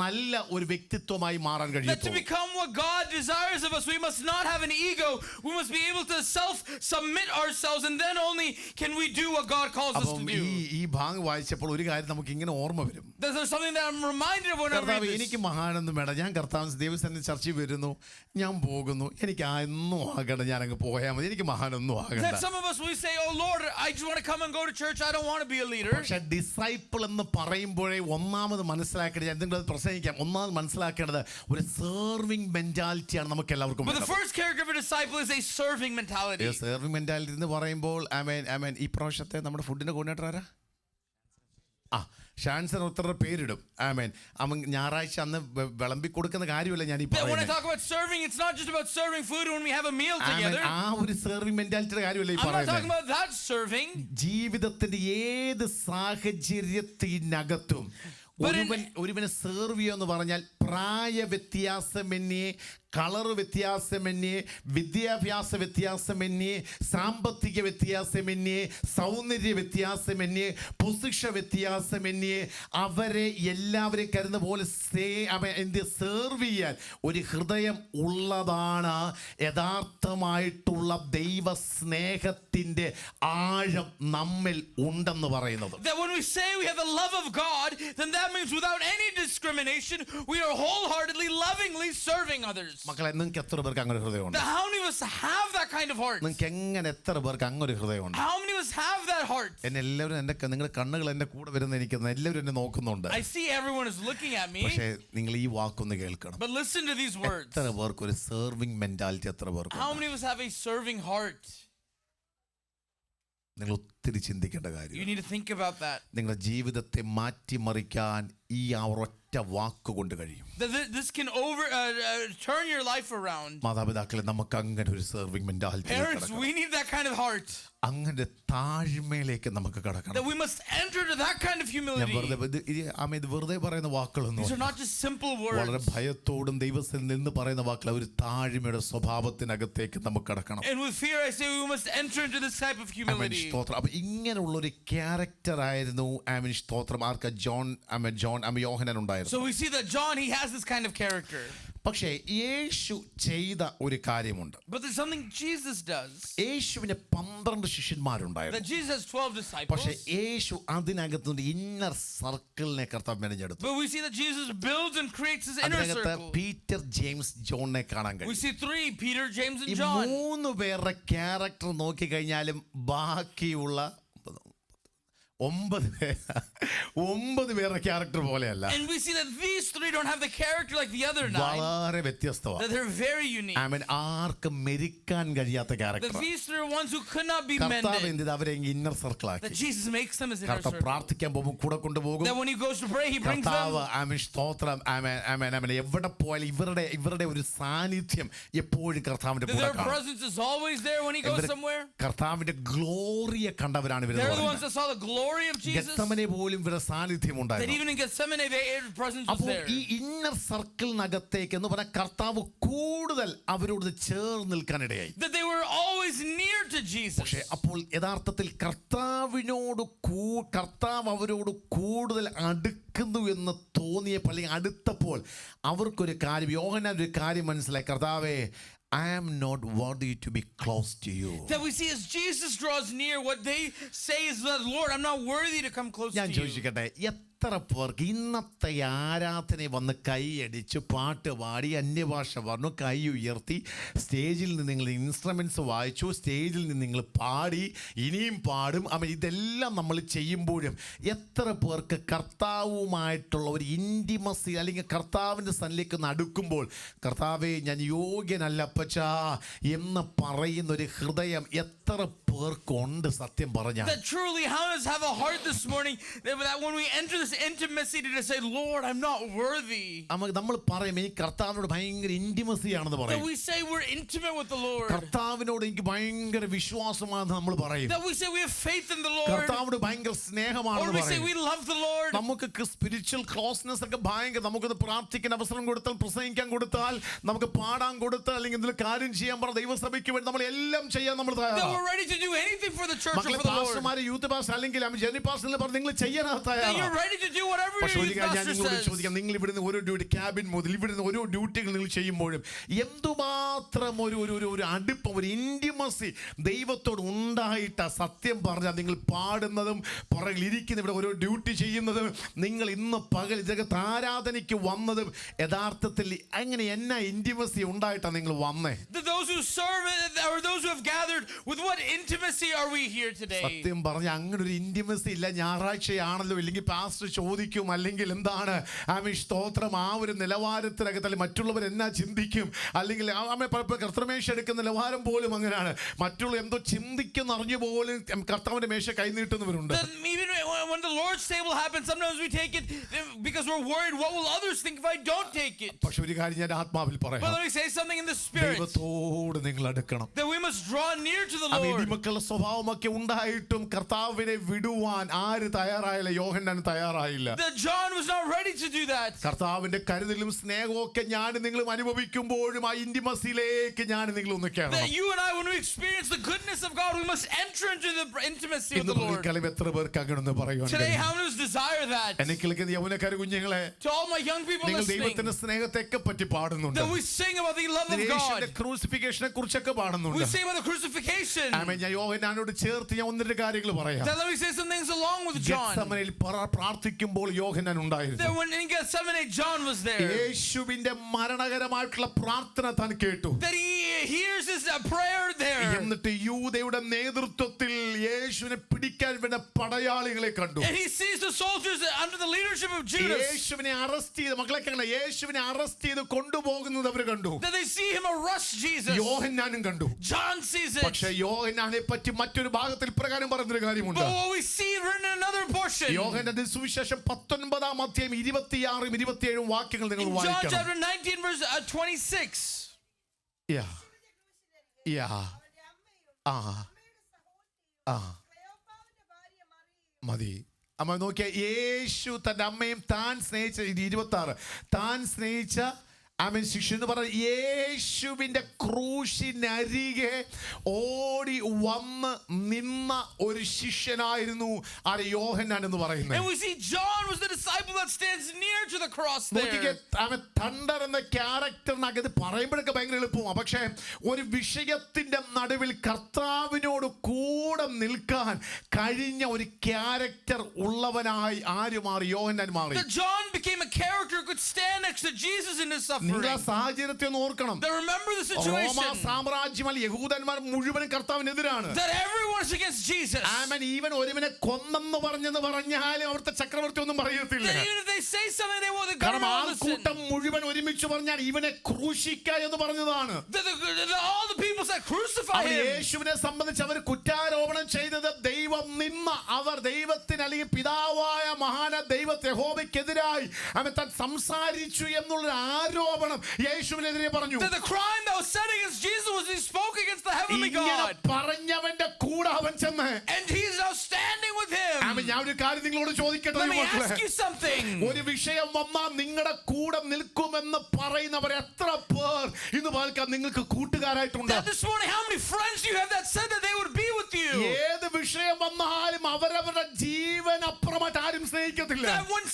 നല്ല ഒരു വ്യക്തിത്വമായി മാറാൻ കഴിയും. To become what God desires of us, we must not have an ego. We must be able to self-submit ourselves, and then only can we do what God calls us to do. ഈ ഭാഗം വായിച്ചപ്പോൾ ഒരു കാര്യം നമുക്ക് ഇങ്ങനെ ഓർമ്മ വരും. There's something that I'm reminded of when I read this. എനിക്ക് മഹാനൊന്നും വേണ്ട, ഞാൻ കർത്താവ് ദൈവസന്നിധി ചർച്ചയിൽ വരുന്നു, ഞാൻ പോകുന്നു, എനിക്ക് ഒന്നും ആകണ്ട, ഞാൻ അങ്ങ് പോയാൽ മതി, എനിക്ക് മഹാനൊന്നും ആകണ്ട. That some of us we say, oh Lord, I just want to come and go to church, I don't want to be a leader. പക്ഷേ ഡിസൈപ്പിൾ എന്ന് പറയുമ്പോഴേ ഒന്നാമത് മനസ്സിലാക്കേണ്ടത്, എന്തെങ്കിലും അത് പ്രസംഗിക്കാം, ഒന്നാമത് മനസ്സിലാക്കേണ്ടത് ഒരു സെർവിംഗ് മെന്റാലിറ്റിയാണ് നമുക്ക് എല്ലാവർക്കും. But the first character of a disciple is a serving mentality. Serving mentality എന്ന് പറയുമ്പോൾ ഈ പ്രാവശ്യത്തെ നമ്മുടെ ഫുഡിന്റെ കോർഡിനേറ്റർ ആരാ? ഷാൻസർ ഉത്തരുടെ പേരിടും. അവൻ ഞായറാഴ്ച അന്ന് വിളമ്പി കൊടുക്കുന്ന കാര്യമല്ല ഞാൻ ഈ When I talk about serving, it's not just about serving food when we have a meal together. ആ ഒരു സെർവിംഗ് മെന്റാലിറ്റിയുടെ കാര്യമല്ല ഈ I'm not talking പറയുന്നത്. about that serving. ജീവിതത്തിന്റെ ഏത് സാഹചര്യത്തിനകത്തും ഒരുവന് സെർവ് ചെയ്യുക എന്ന് പറഞ്ഞാൽ പ്രായ വ്യത്യാസമന്യേ കളർ വ്യത്യാസമന്യേ, വിദ്യാഭ്യാസ വ്യത്യാസമന്യേ, സാമ്പത്തിക വ്യത്യാസമന്യേ, സൗന്ദര്യ വ്യത്യാസമന്യേ, പൊസിഷൻ വ്യത്യാസമന്യേ, അവരെ എല്ലാവരെയും കരുതുന്ന പോലെ സെർവ് ചെയ്യാൻ ഒരു ഹൃദയം ഉള്ളതാണ് യഥാർത്ഥമായിട്ടുള്ള ദൈവ സ്നേഹത്തിന്റെ ആഴം നമ്മിൽ ഉണ്ടെന്ന് പറയുന്നത്. That when we say we have the love of God, then that means without any discrimination, we are wholeheartedly, lovingly serving others. മക്കളെ, നിങ്ങൾക്ക് എത്ര പേർക്ക് അങ്ങനെ ഹൃദയമുണ്ട്? How many of us have that kind of heart? നിങ്ങൾക്ക് എങ്ങനെ എത്ര പേർക്ക് അങ്ങനെ ഹൃദയമുണ്ട്? How many of us have that heart? എന്നെ എല്ലാവരും നിങ്ങളുടെ കണ്ണുകൾ എന്റെ കൂടെ വരുന്ന എനിക്ക് എല്ലാവരും എന്നെ നോക്കുന്നുണ്ട്. I see everyone is looking at me. പക്ഷേ നിങ്ങൾ ഈ വാക്കൊന്ന് കേൾക്കണം. But listen to these words. എത്ര പേർക്ക് ഒരു സെർവിങ് മെന്റാലിറ്റി എത്ര പേർക്ക്? How many of us have a serving heart? നിങ്ങൾ ഒത്തിരി ചിന്തിക്കേണ്ട കാര്യം. You need to think about that. നിങ്ങളുടെ ജീവിതത്തെ മാറ്റിമറിക്കാൻ ഈ ഒരൊറ്റ വാക്കുകൊണ്ട് കഴിയും. This can turn your life around. മാതാപിതാക്കളെ, നമുക്ക് അങ്ങനെ ഒരു serving mentality. Parents, we need that kind of heart. അങ്ങനെ താഴ്മയിലേക്ക് നമുക്ക് കടക്കണം. That we must enter to that kind of humility. ഇത് വെറുതെ പറയുന്ന വാക്കുകളൊന്നും. These are not just simple words. വളരെ ഭയത്തോടും ദൈവത്തിൽ നിന്ന് പറയുന്ന വാക്കുകൾ. ഒരു താഴ്മയുടെ സ്വഭാവത്തിനകത്തേക്ക് നമുക്ക് കടക്കണം. And with fear I say we must enter into this type of humility. അപ്പൊ ഇങ്ങനെയുള്ള ഒരു ക്യാരക്ടർ ആയിരുന്നു സ്തോത്രം ആർക്ക്? യോഹന്നാൻ ഉണ്ടായിരുന്നു. So we see that John, he has this kind of character. പക്ഷേ യേശു ചെയ്ത ഒരു കാര്യമുണ്ട്. But there's something Jesus does. യേശുവിന് 12 ശിഷ്യന്മാരുണ്ടായിരുന്നു. That Jesus has 12 disciples. പക്ഷേ യേശു അതിനകത്തുനിന്ന് ഇന്നർ സർക്കിളിനെ കർത്താവ് മെനഞ്ഞെടുത്തു. But we see that Jesus builds and creates his inner circle. Peter, James, ജോണിനെ കാണാൻ കഴിയും. We see 3, Peter, James and ഈ John. 3 പേരുടെ ക്യാരക്ടർ നോക്കി കഴിഞ്ഞാലും ബാക്കിയുള്ള 9 പേരുടെ ക്യാരക്ടർ പോലെയല്ല. And we see that these 3 don't have the character like the other 9. വളരെ വ്യത്യസ്തമാണ്. That they're very unique. ആർക്കും മെരിക്കാൻ കഴിയാത്ത character. That these 3 are ones who could not be കർത്താവ് mended. എന്ത് അവരെ ഇന്നർ സർക്കിൾ ആക്കി. That Jesus makes them his inner കർത്താവ് circle. പ്രാർത്ഥിക്കാൻ പോകുമ്പോൾ കൂടെ കൊണ്ടുപോകും. That when he goes to pray, he brings them. സ്തോത്രം. എവിടെ പോയാലും ഇവരുടെ ഒരു സാന്നിധ്യം എപ്പോഴും കർത്താവിന്റെ കൂടെ Their presence is always there when he goes somewhere. കർത്താവിന്റെ ഗ്ലോറിയെ കണ്ടവരാണ് ഇവർ. They're the ones that saw the glory of Jesus. ഗെത്സമനെ പോലും ഇവരുടെ സാന്നിധ്യം That ഉണ്ടായിരുന്നു. even in Gethsemane, their presence was അപ്പോൾ there. ഈ ഇന്നർ സർക്കിളിനകത്തേക്ക് എന്ന് പറഞ്ഞാൽ കർത്താവ് കൂടുതൽ അവരോട് ചേർന്ന് നിൽക്കാനിടയായി. That they were always near to Jesus. പക്ഷേ അപ്പോൾ യഥാർത്ഥത്തിൽ കർത്താവ് അവരോട് കൂടുതൽ അടുക്കുന്നു എന്ന് തോന്നിയപ്പോൾ അല്ലെങ്കിൽ അടുത്തപ്പോൾ അവർക്കൊരു കാര്യം, യോഹന്നാൻ ഒരു കാര്യം മനസ്സിലായി. കർത്താവേ, I am not worthy to be close to you. That we see as Jesus draws near, what they say is that, Lord, I'm not worthy to come close to ഞാൻ you. ചോദിക്കട്ടെ, എത്ര പേർക്ക് ഇന്നത്തെ ആരാധന വന്ന് കൈയടിച്ച് പാട്ട് പാടി അന്യഭാഷ പറഞ്ഞു കൈ ഉയർത്തി സ്റ്റേജിൽ നിന്ന് നിങ്ങൾ ഇൻസ്ട്രുമെന്റ്സ് വായിച്ചു, സ്റ്റേജിൽ നിന്ന് നിങ്ങൾ പാടി, ഇനിയും പാടും, ഇതെല്ലാം നമ്മൾ ചെയ്യുമ്പോഴും എത്ര പേർക്ക് കർത്താവുമായിട്ടുള്ള ഒരു ഇൻറ്റിമസി അല്ലെങ്കിൽ കർത്താവിൻ്റെ സന്നിധിയിലേക്ക് അടുക്കുമ്പോൾ കർത്താവേ ഞാൻ യോഗ്യനല്ല അപ്പച്ചാ എന്ന് പറയുന്ന ഒരു ഹൃദയം എത്ര പേർക്കുണ്ട്? സത്യം പറഞ്ഞാൽ that truly how does have a heart this morning that when we enter this intimacy to say, Lord, I'm not worthy. നമ്മൾ പറയും ഈ കർത്താവിനോട് ഭയങ്കര ഇന്റിമസി ആണെന്ന് പറയും. That we say we're intimate with the Lord. കർത്താവിനോട് എനിക്ക് ഭയങ്കര വിശ്വാസമാണെന്ന് നമ്മൾ പറയും. That we say we have faith in the Lord. കർത്താവിനോട് ഭയങ്കര സ്നേഹമാണെന്ന് പറയും. Or we say we love the Lord. നമുക്ക് സ്പിരിച്വൽ ക്ലോസ്നെസ് ഒക്കെ ഭയങ്കര, നമുക്കൊന്ന് പ്രാർത്ഥിക്കാൻ അവസരം കൊടുത്താൽ, പ്രസംഗിക്കാൻ കൊടുത്താൽ, നമുക്ക് പാടാൻ കൊടുത്താൽ, അല്ലെങ്കിൽ എന്തെങ്കിലും കാര്യം ചെയ്യാൻ പറഞ്ഞ ദൈവസഭയ്ക്ക് വേണ്ടി നമ്മൾ എല്ലാം ചെയ്യാൻ നമ്മൾ തയ്യാറാണ്. We're ready to do anything for the church or for the Lord. പാസ്റ്റർമാർ, യൂത്ത് പാസ്റ്റർ അല്ലെങ്കിൽ ജെനി പാസ്റ്റർ പറഞ്ഞ് നിങ്ങൾ ചെയ്യാൻ തയ്യാറാണ്. You're ready to do whatever your pastor says. നിങ്ങൾ ഇവിടുന്ന് ഓരോ ഡ്യൂട്ടി, ക്യാബിൻ മുതൽ ഇവിടുന്ന് ഓരോ ഡ്യൂട്ടികൾ നിങ്ങൾ ചെയ്യുമ്പോഴും എന്തുമാത്രം ഒരു അടുപ്പം, ഒരു ഇന്റിമസി ദൈവത്തോട് ഉണ്ടായിട്ടാ സത്യം പറഞ്ഞാൽ നിങ്ങൾ പാടുന്നതും പുറകിലിരിക്കുന്ന ഇവിടെ ഓരോ ഡ്യൂട്ടി ചെയ്യുന്നതും നിങ്ങൾ ഇന്ന് പകൽ ഇതൊക്കെ ആരാധനയ്ക്ക് വന്നതും യഥാർത്ഥത്തിൽ അങ്ങനെ എന്നാ ഇന്റിമസി ഉണ്ടായിട്ടാ നിങ്ങൾ വന്നേ? Those who serve or those who have gathered, with what intimacy are we here today? സത്യം പറഞ്ഞ അങ്ങനെ ഒരു ഇന്റിമസി ഇല്ല. ഞായറാഴ്ചയാണല്ലോ, ഇല്ലെങ്കിൽ പാസ്റ്റർ ചോദിക്കും, അല്ലെങ്കിൽ എന്താണ് സ്തോത്രം ആ ഒരു നിലവാരത്തിനകത്തല്ലേ മറ്റുള്ളവർ എന്നാ ചിന്തിക്കും, അല്ലെങ്കിൽ കർത്തമേശ എടുക്കുന്ന നിലവാരം പോലും അങ്ങനെയാണ്. മറ്റുള്ള എന്തോ ചിന്തിക്കുന്ന അറിഞ്ഞു പോലും കർത്താവിന്റെ മേശ കൈനീട്ടുന്നവരുണ്ട്. Even when the Lord's table happens, sometimes we take it because we're worried what will others think if I don't take it. പക്ഷെ ഒരു കാര്യം ഞാൻ ആത്മാവിൽ പറയാം. But let me say something in the spirit. ദൈവത്തോട് നിങ്ങൾ അടുക്കണം. That we must draw near to the Lord. മക്കളുടെ സ്വഭാവമൊക്കെ ഉണ്ടായിട്ടും കർത്താവിനെ വിടുവാൻ ആര് തയ്യാറായില്ല? യോഹന്നാൻ തയ്യാറായി. തയ്യാറായില്ല. That John was not ready to do that. കർത്താവിന്റെ കരുതലും സ്നേഹവും ഒക്കെ ഞാനും നിങ്ങളും അനുഭവിക്കുമ്പോഴും ആ ഇന്റിമസിയിലേക്ക് ഞാനും നിങ്ങളും ഒന്ന് That കയറണം. you and I, when we experience the goodness of God, we must enter into the intimacy of ഇന്ന് the Lord. പകൽക്കാലം എത്ര പേർക്ക് അങ്ങനെയൊന്ന് പറയുവാൻ Today, കഴിയും? how many of us desire that? എന്നെ കേൾക്കുന്ന യൗവനക്കാര കുഞ്ഞുങ്ങളെ, To all my young people നിങ്ങൾ listening, ദൈവത്തിന്റെ സ്നേഹത്തെയൊക്കെ പറ്റി പാടുന്നുണ്ട്, that we sing about the love of യേശുവിന്റെ God. ക്രൂസിഫിക്കേഷനെ കുറിച്ചൊക്കെ We പാടുന്നുണ്ട്. sing about the crucifixion. ആമേൻ. ഞാൻ യോഹന്നാനോട് ചേർത്ത് ഞാൻ ഒന്ന് രണ്ട് കാര്യങ്ങൾ പറയാം. That let me say some things along with John. ഗെത്സമനയിൽ പ്രാർത്ഥിക്കുമ്പോൾ യോഹന്നാൻ ഉണ്ടായിരുന്നു. That when in Gethsemane, John was there. യേശുവിന്റെ മരണകരമായിട്ടുള്ള പ്രാർത്ഥന താൻ കേട്ടു. That he hears his prayer there. എന്നിട്ട് യൂദയുടെ നേതൃത്വത്തിൽ യേശുവിനെ പിടിക്കാൻ വേണ്ട പടയാളികളെ കണ്ടു. And he sees the soldiers under the leadership of Judas. യേശുവിനെ അറസ്റ്റ് ചെയ്ത്, മക്കളെ കാണാം, യേശുവിനെ അറസ്റ്റ് ചെയ്ത് കൊണ്ടുപോകുന്നത് അവർ കണ്ടു. That they see him arrest Jesus. യോഹന്നാനും കണ്ടു. John sees it. പക്ഷേ യോഹന്നാനെ പറ്റി മറ്റൊരു ഭാഗത്തിൽ പ്രകാരം പറഞ്ഞൊരു കാര്യമുണ്ട്. But what we see written in another portion. യോഹന്നാന്റെ സുവിശേഷം 19-ാം അധ്യായം 26-ഉം 27-ഉം വാക്യങ്ങൾ നിങ്ങൾ In John വായിക്കണം. chapter 19 verse 26. Yeah. മതി. അമ്മ നോക്കിയ യേശു തന്റെ അമ്മയും താൻ സ്നേഹിച്ച 26 താൻ സ്നേഹിച്ച ആമേൻ ശിഷ്യൻ എന്ന് പറഞ്ഞ യേശുവിന്റെ ക്രൂശിനരികെ ഓടി വന്ന് നിന്ന ഒരു ശിഷ്യനായിരുന്നു ആര്? യോഹന്നാൻ എന്ന് പറയുന്നത്. And we see John was the disciple that stands near to the cross നോക്കിക്കേ, there. അവൻ തണ്ടർ എന്ന ക്യാരക്ടറിനൊക്കെ ഇത് പറയുമ്പോഴൊക്കെ ഭയങ്കര എളുപ്പമാണ്. പക്ഷെ ഒരു വിഷയത്തിന്റെ നടുവിൽ കർത്താവിനോട് കൂടെ നിൽക്കാൻ കഴിഞ്ഞ ഒരു ക്യാരക്ടർ ഉള്ളവനായി ആര് മാറി? യോഹന്നാൻ മാറി. That John became a character who could stand next to Jesus in his suffering. നിങ്ങൾ ആ സാഹചര്യത്തെ ഒന്ന് ഓർക്കണം. That remember the റോമാ situation. സാമ്രാജ്യം യഹൂദന്മാർ മുഴുവനും കർത്താവിനെതിരാണ്. That everyone is against Jesus. Amen. Even ഒരുവനെ കൊന്നെന്ന് പറഞ്ഞാലും അവിടുത്തെ ചക്രവർത്തി ഒന്നും പറയത്തില്ല. That even if they say something, they will the കാരണം government will listen. ആൾക്കൂട്ടം മുഴുവൻ ഒരുമിച്ച് പറഞ്ഞാൽ ഇവനെ ക്രൂശിക്ക എന്ന് പറഞ്ഞതാണ്. All the people said crucify him. യേശുവിനെ സംബന്ധിച്ച് അവർ കുറ്റാരോപണം ചെയ്തത് ദൈവം നിന്ന അവർ ദൈവത്തിന് അല്ലെങ്കിൽ പിതാവായ മഹാന ദൈവത്തെ യഹോവയ്ക്കെതിരായി അവൻ താൻ സംസാരിച്ചു എന്നുള്ള ആരോപണം യേശുവിനെതിരെ പറഞ്ഞു. That the crime that was said against Jesus was he spoke against the heavenly ഇങ്ങനെ God. പറഞ്ഞവന്റെ കൂടെ അവൻ ചെന്ന് And he is now standing with him. ഞാൻ ഒരു കാര്യം നിങ്ങളോട് ചോദിക്കട്ടെ Let me മക്കളെ? ask you something. ഒരു വിഷയം വന്നാൽ നിങ്ങളുടെ കൂടെ നിൽക്കുമെന്ന് പറയുന്നവർ എത്ര പേർ ഇന്ന് പകൽക്കാൻ നിങ്ങൾക്ക് കൂട്ടുകാരായിട്ടുണ്ട്? That this morning, how many friends you have that said that they would be with you? ഏത് വിഷയം വന്നാലും അവരവരുടെ ജീവൻ അപ്പുറമായിട്ട് ആരും സ്നേഹിക്കത്തില്ല. That when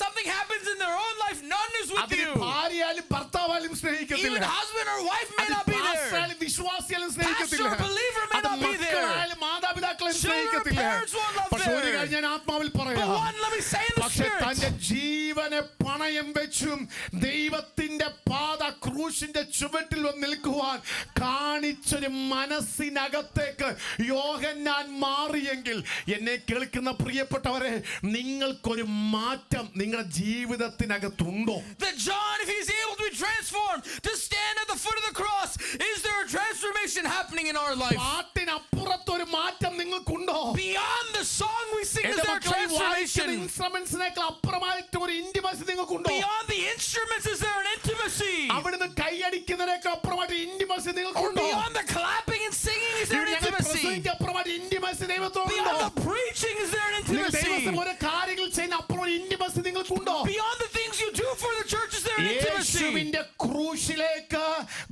something happens in their own life, none is with അതിന് you. ഭാര്യയാലും ഭർത്താവാലും Even സ്നേഹിക്കത്തില്ല. husband or wife may അത് not be there. പാസ്റ്ററായാലും വിശ്വാസിയാലും സ്നേഹിക്കത്തില്ല. Pastor or believer may അത് not be there. മക്കളായാലും മാതാപിതാക്കളെയും Children or സ്നേഹിക്കത്തില്ല. parents won't love പക്ഷെ ഒരു there. കാര്യം ഞാൻ ആത്മാവിൽ But പറയാം. one, let me say in the പക്ഷെ spirit. തന്റെ ജീവനെ പണയം വെച്ചും ദൈവത്തിന്റെ പാത ക്രൂശിന്റെ ചുവട്ടിൽ വന്ന് നിൽക്കുവാൻ കാണിച്ചൊരു മനസ്സിനകത്തേക്ക് യോഹന്നാൻ മാറിയെങ്കിൽ എന്നെ കേൾക്കുന്ന പ്രിയപ്പെട്ടവരെ, നിങ്ങൾക്കൊരു മാറ്റം നിങ്ങളുടെ ജീവിതത്തിനകത്തുണ്ടോ? That John, if he's able to be transformed to stand at the foot of the cross, is there a transformation happening in our life? പാട്ടിനപ്പുറത്തൊരു മാറ്റം നിങ്ങൾക്കുണ്ടോ? Beyond the song we sing, is there a transformation? ഇൻസ്ട്രുമെന്റ്സിനേക്കാൾ അപ്പുറമായിട്ട് ഒരു ഇന്റിമസി നിങ്ങൾക്കുണ്ടോ? Beyond the instruments, is there an intimacy? അവിടുന്ന് കൈയടിക്കുന്നതിനേക്കാൾ അപ്പുറമായിട്ട് ഇന്റിമസി Or നിങ്ങൾക്കുണ്ടോ? beyond the clapping and singing, is there an intimacy? അപ്പുറമായിട്ട് ഇന്റിമസി ദൈവത്തോടുണ്ടോ? Beyond the preaching, is there an നിങ്ങൾ intimacy? ദൈവത്തിൽ ഓരോ കാര്യങ്ങൾ ചെയ്യുന്ന അപ്പുറം ഇന്റിമസി നിങ്ങൾക്കുണ്ടോ? Beyond the things you do for the church, is there an intimacy? യേശുവിന്റെ ക്രൂശിലേക്ക്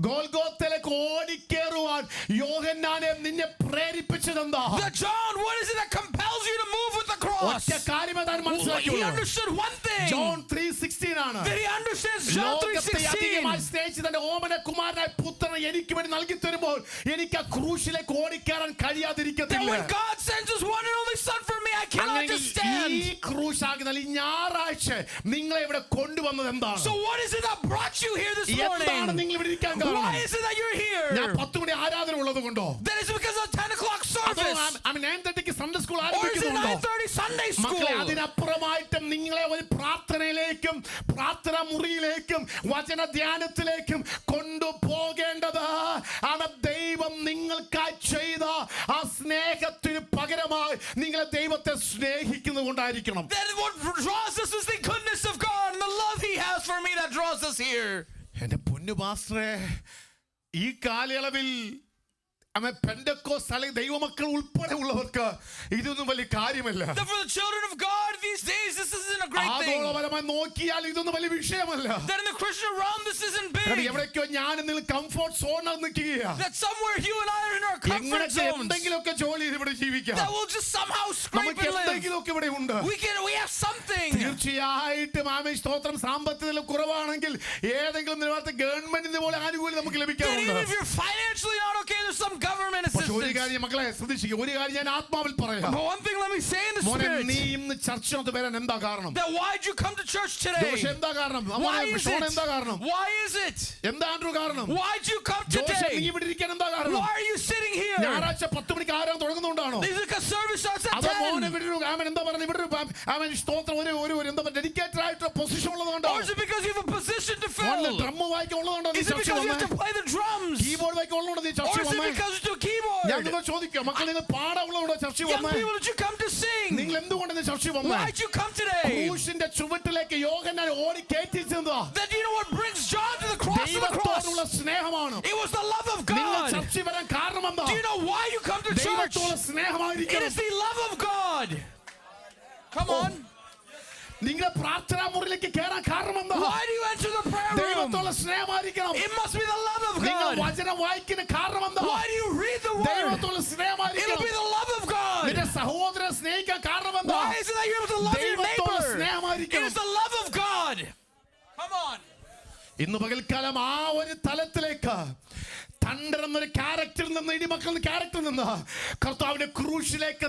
ഗോൽഗോത്തയിലേക്ക് ഓടിക്കേറുവാൻ യോഹന്നാനെ നിന്നെ പ്രേരിപ്പിച്ചതെന്താ? That John, what is it that compels you to move with the cross? ഒറ്റ കാര്യമേ താൻ He മനസ്സിലാക്കിയുള്ളൂ. understood one thing. John 3:16 ആണ്. That he understands John ലോകത്തെ 3:16. അധികമായി സ്നേഹിച്ച് തന്റെ ഓമന കുമാരനായ പുത്രനെ എനിക്ക് വേണ്ടി നൽകി തരുമ്പോൾ എനിക്ക് ആ ക്രൂശിലേക്ക് ഓടിക്കേറാൻ That കഴിയാതിരിക്കത്തില്ല. when God sends his one and only son for me, I cannot just stand. ഈ ക്രൂശാകുന്ന ഈ ഞായറാഴ്ച നിങ്ങളെ ഇവിടെ കൊണ്ടുവന്നത് എന്താണ്? So what is it that brought you here this എന്താണ് morning? നിങ്ങൾ ഇവിടെ ഇരിക്കാൻ Why കാരണം? is it that you're ഞാൻ here? 10 മണി ആരാധന ഉള്ളത് കൊണ്ടോ? That is because of 10 o'clock service. 9:30 Sunday school Or is it ആരംഭിക്കുന്നുണ്ടോ? 9:30 Sunday മക്കളെ, school? അതിനപ്പുറമായിട്ടും നിങ്ങളെ ഒരു പ്രാർത്ഥനയിലേക്കും പ്രാർത്ഥന മുറിയിലേക്കും വചന ധ്യാനത്തിലേക്കും കൊണ്ടുപോകേണ്ടത് ആണ് ദൈവം നിങ്ങൾക്കായി ചെയ്ത ആ സ്നേഹത്തിന് പകരമായി നിങ്ങളെ ദൈവത്തെ സ്നേഹിക്കുന്നത് കൊണ്ടായിരിക്കണം. That what draws us is the goodness of God and the love he has for me that draws us here. എന്റെ പൊന്നു പാസ്റ്ററെ, ഈ കാലയളവിൽ പെന്തക്കോസ്ത് അല്ലെങ്കിൽ ദൈവമക്കൾ ഉൾപ്പെടെ ഉള്ളവർക്ക് ഇതൊന്നും വലിയ കാര്യമല്ല. That for the children of God these days, this isn't a great thing. ആഗോളപരമായി നോക്കിയാൽ ഇതൊന്നും വലിയ വിഷയമല്ല. That in the Christian realm, this isn't big. എവിടേക്കോ ഞാൻ നിങ്ങൾ കംഫർട്ട് സോണിൽ നിൽക്കുകയാ. That somewhere you and I are in our comfort zones. എന്തെങ്കിലുമൊക്കെ ജോലി ചെയ്ത് ഇവിടെ ജീവിക്കാം. That will just somehow scrape and live. എന്തെങ്കിലുമൊക്കെ ഇവിടെ ഉണ്ട്. We have something. തീർച്ചയായിട്ടും ആമേൻ സ്തോത്രം. സാമ്പത്തികത്തിൽ കുറവാണെങ്കിൽ ഏതെങ്കിലും നിലവാരത്തെ ഗവൺമെന്റിന്റെ പോലെ ആനുകൂല്യം നമുക്ക് ലഭിക്കാറുണ്ട്. Even if you're financially not okay, there's some government assistance. ഒരു കാര്യം മക്കളെ ശ്രദ്ധിക്കുക, ഒരു കാര്യം ഞാൻ ആത്മാവിൽ പറയാം. But one thing let me say in the spirit. നീ ഇന്ന് ചർച്ചിനകത്ത് വരാൻ എന്താ കാരണം? That why did you come to church today? എന്താ കാരണം? Why is it? എന്താ കാരണം? Why is it? എന്താണ് കാരണം? Why did you come today? നീ ഇവിടെ ഇരിക്കാൻ എന്താ കാരണം? Why are you sitting here? ഞായറാഴ്ച 10 മണിക്ക് ആരാധന തുടങ്ങുന്നുണ്ടാണോ? Is it because service starts at 10? അതോ മോനെ ഇവിടെ ആമേൻ എന്താ പറയുന്നത്, ഇവിടെ ആമേൻ സ്തോത്രം ഒരു എന്താ ഡെഡിക്കേറ്റഡ് ആയിട്ട് position ഉള്ളതുകൊണ്ടോ? Or is it because you have a position to fill? Drum വായിക്കാൻ ഉള്ളതുകൊണ്ടോ നീ Is it Churchill because you വന്നേ? have to play the drums? Keyboard വായിക്കാൻ ഉള്ളതുകൊണ്ടോ നീ Or ചർച്ചിൽ is it വന്നേ? because you do keyboard? ഞാൻ നിങ്ങൾ ചോദിക്കാം, മക്കൾ നിങ്ങൾ പാടാൻ ഉള്ളതുകൊണ്ടോ ചർച്ചിൽ Young വന്നേ? people, did you come to sing? നിങ്ങൾ എന്തുകൊണ്ട് നീ ചർച്ചിൽ വന്നേ? Why did you come today? ക്രൂശിന്റെ ചുവട്ടിലേക്ക് യോഹന്നാൻ ഓടി കയറ്റിച്ചെന്താ? That you know what brings John to the cross? ദൈവത്തോടുള്ള സ്നേഹമാണ്. It was the love of നിങ്ങൾ God. ചർച്ചിൽ വരാൻ കാരണം എന്താ? Do you know why you come to church? ദൈവത്തോടുള്ള It സ്നേഹമായിരിക്കണം. is the love of God. Come on. നിങ്ങൾ പ്രാർത്ഥനാ മുറിയിലേക്ക് കയറാൻ കാരണം എന്താ? Why do you enter the prayer room? ദൈവത്തോടുള്ള സ്നേഹമായിരിക്കണം. It must be the love of നിങ്ങൾ God. വചനം വായിക്കുന്ന കാരണം എന്താ? Why do you read the word? ദൈവത്തോടുള്ള It'll സ്നേഹമായിരിക്കണം. be the love of God. നിന്റെ സഹോദരനെ സ്നേഹിക്കാൻ കാരണം എന്താ? Why is it that you're able to love your ദൈവത്തോടുള്ള neighbor? It സ്നേഹമായിരിക്കണം. is the love of God. Come on. ഇന്ന് പകൽക്കാലം ആ ഒരു തലത്തിലേക്ക് തണ്ടർ എന്നൊരു ക്യാരക്ടറിൽ നിന്ന് ഇടിമക്കളുടെ ക്യാരക്ടറിൽ നിന്ന് കർത്താവിന്റെ ക്രൂശിലേക്ക്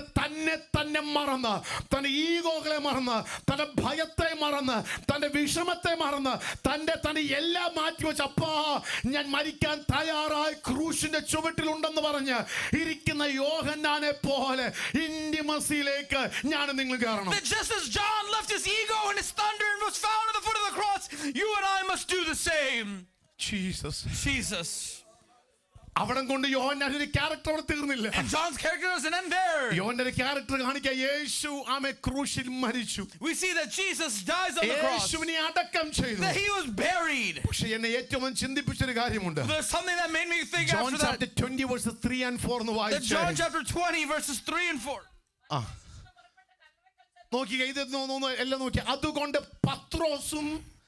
തന്നെ മറന്ന്, തന്റെ ഈഗോകളെ മറന്ന്, തന്റെ ഭയത്തെ മറന്ന്, തന്റെ വിഷമത്തെ മറന്ന്, തന്റെ എല്ലാം മാറ്റിവെച്ച് അപ്പാ ഞാൻ മരിക്കാൻ തയ്യാറായി ക്രൂശിന്റെ ചുവട്ടിലുണ്ടെന്ന് പറഞ്ഞ് ഇരിക്കുന്ന യോഹന്നാനെ പോലെ ഇന്റിമസിയിലേക്ക് ഞാൻ നിങ്ങൾ കയറണം. That just as John left his ego and his thunder and was found at the foot of the cross, you and I must do the same. Jesus. അവിടം കൊണ്ട് യോഹന്നാൻ ഒരു ക്യാരക്ടർ അവിടെ തീർന്നില്ല. And John's character doesn't end there. യോഹന്നാന്റെ ക്യാരക്ടർ കാണിക്കാൻ യേശു ആമേ ക്രൂശിൽ മരിച്ചു. We see that Jesus dies on the cross. യേശുവിനെ അടക്കം ചെയ്തു. That he was buried. പക്ഷേ എന്നെ ഏറ്റവും ചിന്തിപ്പിച്ചൊരു കാര്യമുണ്ട്. There's something that made me think John after that. chapter 20 verses 3 and 4 എന്ന് That വായിച്ചേ. John chapter 20 verses 3 and 4. നോക്കിയ ഇത് എല്ലാം നോക്കിയ അതുകൊണ്ട് പത്രോസും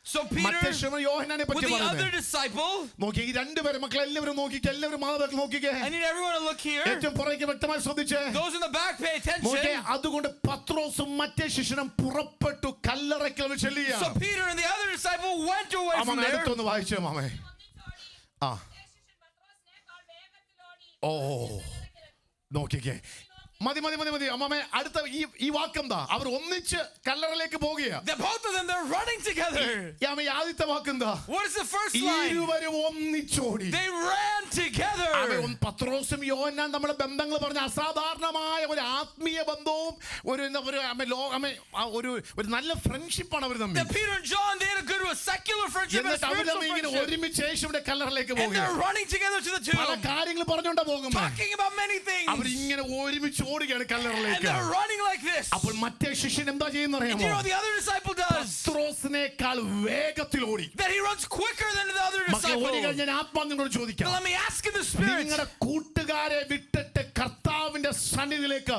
So Peter യോഹന്നാനെ with പറ്റി the other പറയുന്നത് disciple. നോക്കിയ ഈ രണ്ടുപേരും മക്കൾ എല്ലാവരും നോക്കിക്കേ, എല്ലാവരും മാതാപിതാക്കൾ നോക്കിക്കേ. I need everyone to look here. ഏറ്റവും പുറകെ വ്യക്തമായി ശ്രദ്ധിച്ചേ. Those in the back pay നോക്കിയേ, attention. അതുകൊണ്ട് പത്രോസും മറ്റേ ശിഷ്യനും പുറപ്പെട്ടു കല്ലറയ്ക്കൽ ചെല്ലുക. So Peter and the other disciple went away from there. അടുത്തൊന്ന് വായിച്ചേ മാമേ. ഓ നോക്കിക്കേ, മതി അമ്മേ. അടുത്ത ഈ വാക്കെന്താ? അവർ ഒന്നിച്ച് കല്ലറയിലേക്ക് പോകുകയാ. Both of them, they're running together. ആദ്യത്തെ വാക്കെന്താ? What is the first line? ഇരുവരും ഒന്നിച്ചോടി. They ran together. പത്രോസും യോഹന്നാൻ നമ്മുടെ ബന്ധങ്ങൾ പറഞ്ഞ അസാധാരണമായ ഒരു ആത്മീയ ബന്ധവും ഒരു നല്ല ഫ്രണ്ട്ഷിപ്പാണ് അവർ തമ്മിൽ. Peter and John, they had a good secular friendship and spiritual friendship. ഒരുമിച്ച് യേശുവിന്റെ കല്ലറയിലേക്ക് പോകുക. And they're running together to the tomb. പല കാര്യങ്ങൾ പറഞ്ഞുകൊണ്ടാ പോകും. Talking about many things. അവരിങ്ങനെ ഒരുമിച്ച് ഓടുകയാണ് കല്ലറയിലേക്ക്. And they're running like this. അപ്പോൾ മറ്റേ ശിഷ്യൻ എന്താ ചെയ്യുന്ന And you know what the other disciple does? പത്രോസിനേക്കാൾ വേഗത്തിൽ ഓടി. That he runs quicker than the other disciple. ഞാൻ ആത്മാവിനോട് ചോദിക്കാം, Let me ask in the spirit. നിങ്ങളുടെ കൂട്ടുകാരെ വിട്ടിട്ട് കർത്താവിന്റെ സന്നിധിയിലേക്ക്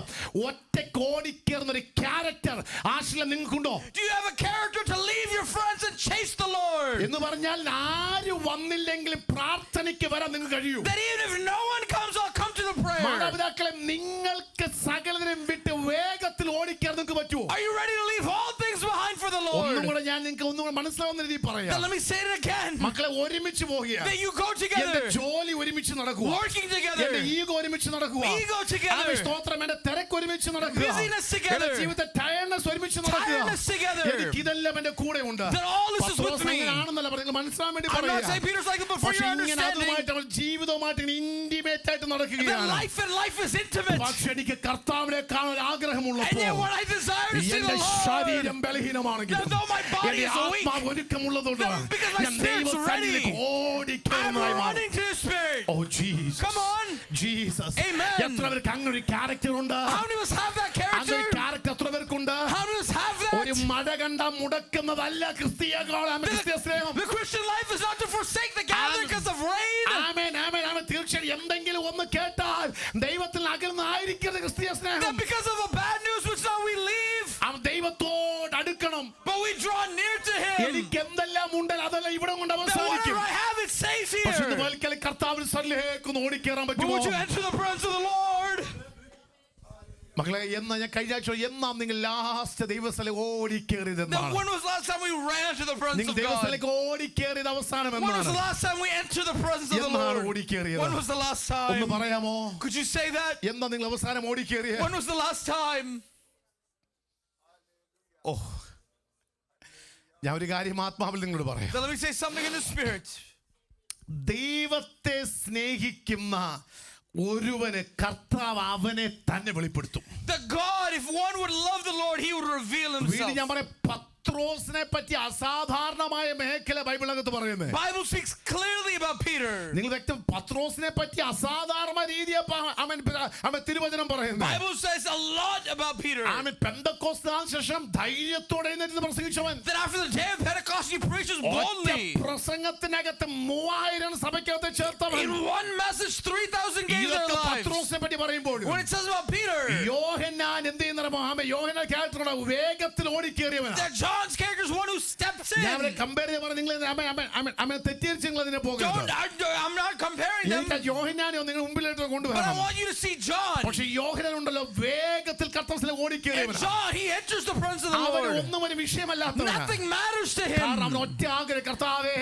ഒറ്റയ്ക്ക് ഓടിക്കേറുന്ന ഒരു ക്യാരക്ടർ ആശയം നിങ്ങൾക്കുണ്ടോ? Do you have a character to leave your friends and chase the Lord? എന്ന് പറഞ്ഞാൽ ആര് വന്നില്ലെങ്കിലും പ്രാർത്ഥനയ്ക്ക് വരാൻ നിങ്ങൾക്ക് കഴിയൂ. That even if no one comes, I'll come to the prayer. മാതാപിതാക്കളെ നിങ്ങൾക്ക് സകലതിനും വിട്ട് വേഗത്തിൽ ഓടിക്കാൻ നിങ്ങൾക്ക് പറ്റുമോ? Are you ready to leave all things behind for the Lord? ഒന്നും കൂടെ ഞാൻ നിങ്ങൾക്ക് ഒന്നും കൂടെ മനസ്സിലാവുന്ന രീതിയിൽ പറയാം. Then let me say it again. മക്കളെ ഒരുമിച്ച് പോകുക. That you go together. ജോലി ഒരുമിച്ച് നടക്കുക. Working together. ഈഗോ ഒരുമിച്ച് നടക്കുക. Ego together. സ്തോത്രം. എന്റെ തിരക്ക് ഒരുമിച്ച് നടക്കുക. Busyness together. ജീവിതത്തെ ടയർനെസ് ഒരുമിച്ച് നടക്കുക. Tiredness together. എനിക്ക് ഇതെല്ലാം എന്റെ കൂടെ ഉണ്ട്. That all this is with me. ആണെന്നല്ല പറയുന്നത്, മനസ്സിലാൻ വേണ്ടി I'm not saying Peter's like it, but for your understanding. ജീവിതവുമായിട്ട് ഇന്റിമേറ്റ് ആയിട്ട് നടക്കുകയാണ്. That life is intimate. പക്ഷെ എനിക്ക് കർത്താവിനെ കാണാൻ ആഗ്രഹമുള്ളപ്പോൾ And yet what I desire to see the എന്റെ Lord. ശരീരം ബലഹീനമാണെങ്കിൽ Though my body is weak. ആത്മാവ് ഒരുക്കമുള്ളതുകൊണ്ട് Because my spirit's ready. I'm running to the Spirit. Oh Jesus. Come on. Jesus. Amen. എത്ര പേർക്ക് അങ്ങനെ ഒരു ക്യാരക്ടർ ഉണ്ട്? How many of us have that character? അങ്ങനെ ഒരു ക്യാരക്ടർ എത്ര പേർക്കുണ്ട്? How many of us have that? ഒരു മഴ കണ്ട മുടക്കുന്നതല്ല ക്രിസ്തീയ സ്നേഹം. The Christian life is not to forsake the gathering because of rain. ആമേൻ ആമേൻ ആമേൻ. തീർച്ചയായും എന്തെങ്കിലും ഒന്ന് കേട്ടാൽ ദൈവത്തിൽ അകലുന്നതായിരിക്കരുത് ക്രിസ്തീയ സ്നേഹം. That because of the bad news which now we leave, ദൈവത്തോട് അടുക്കണം. but we draw near to him. എനിക്ക് എന്തെല്ലാം ഉണ്ടല്ലോ അതെല്ലാം ഇവിടെ കൊണ്ട് That അവസാനിക്കും. whatever I have, it stays പക്ഷേ here. ഇതുപോലൊക്കെ കർത്താവിൽ സന്നിധിയിലേക്ക് ഒന്ന് ഓടിക്കേറാൻ But പറ്റുമോ? would you enter the presence of the Lord? മക്കളെ എന്നാ ഞാൻ കഴിഞ്ഞ ആഴ്ച എന്നാ നിങ്ങൾ last ദൈവസ്ഥലേക്ക് ഓടിക്കേറിയതെന്നാണ്? When was the last time we ran into the presence നിങ്ങൾ of God? ദൈവസ്ഥലേക്ക് ഓടിക്കേറിയത് അവസാനം When was the എന്നാണ്? last time we entered the presence of the എന്നാണ് Lord? ഓടിക്കേറിയത്? When was the last ഒന്ന് time? പറയാമോ? Could you say that? എന്നാ നിങ്ങൾ അവസാനം ഓടിക്കേറിയത്? When was the last time? ഓ, ഞാൻ ഒരു കാര്യം ആത്മാവിൽ നിങ്ങളോട് പറയാം. Now let me say something in the spirit. ദൈവത്തെ സ്നേഹിക്കുന്ന ഒരുവന് കർത്താവ് അവനെ തന്നെ വെളിപ്പെടുത്തും. That God, if one would love the Lord, he would reveal വീണ്ടും himself. ഞാൻ പറയാം, പത്രോസിനെ പറ്റി അസാധാരണമായ മേഖല ബൈബിളിനകത്ത് പറയുന്നത്. Bible speaks clearly about Peter. നിങ്ങൾ വ്യക്തം പത്രോസിനെ പറ്റി അസാധാരണ രീതിയെ അവൻ തിരുവചനം പറയുന്നത്. Bible says a lot about Peter. അവൻ പെന്തക്കോസ്തിന് ശേഷം ധൈര്യത്തോടെ എഴുന്നേറ്റ് പ്രസംഗിച്ചവൻ. That after the day of Pentecost he preaches boldly. പ്രസംഗത്തിനകത്ത് 3000 സഭയ്ക്കകത്ത് ചേർത്തവൻ. In one message 3,000 gave their ഇതൊക്കെ lives. പത്രോസിനെ പറ്റി പറയുമ്പോൾ When it says about Peter, യോഹന്നാൻ എന്ത് ചെയ്യുന്നോ യോഹന്നാൻ ക്യാരക്ടർ വേഗത്തിൽ ഓടിക്കേറിയവനാണ്. that John's character is one who steps in. ഞാൻ അവരെ കമ്പയർ ചെയ്ത് പറഞ്ഞു, നിങ്ങൾ തെറ്റിദ്ധരിച്ച് നിങ്ങൾ അതിനെ പോകരുത്. I'm not comparing them, എനിക്ക് യോഹന്നാനെ നിങ്ങൾ മുമ്പിലേക്ക് but I കൊണ്ടുവരണം. want you to see John. പക്ഷെ യോഹന്നാൻ ഉണ്ടല്ലോ വേഗത്തിൽ കർത്താവിലേക്ക് And ഓടിക്കേറിയവനാണ്. John, he enters the presence of the അവന് Lord. ഒന്നും ഒരു വിഷയമല്ലാത്തവനാണ്. Nothing matters to കാരണം him. അവൻ ഒറ്റ ആഗ്രഹം, കർത്താവേ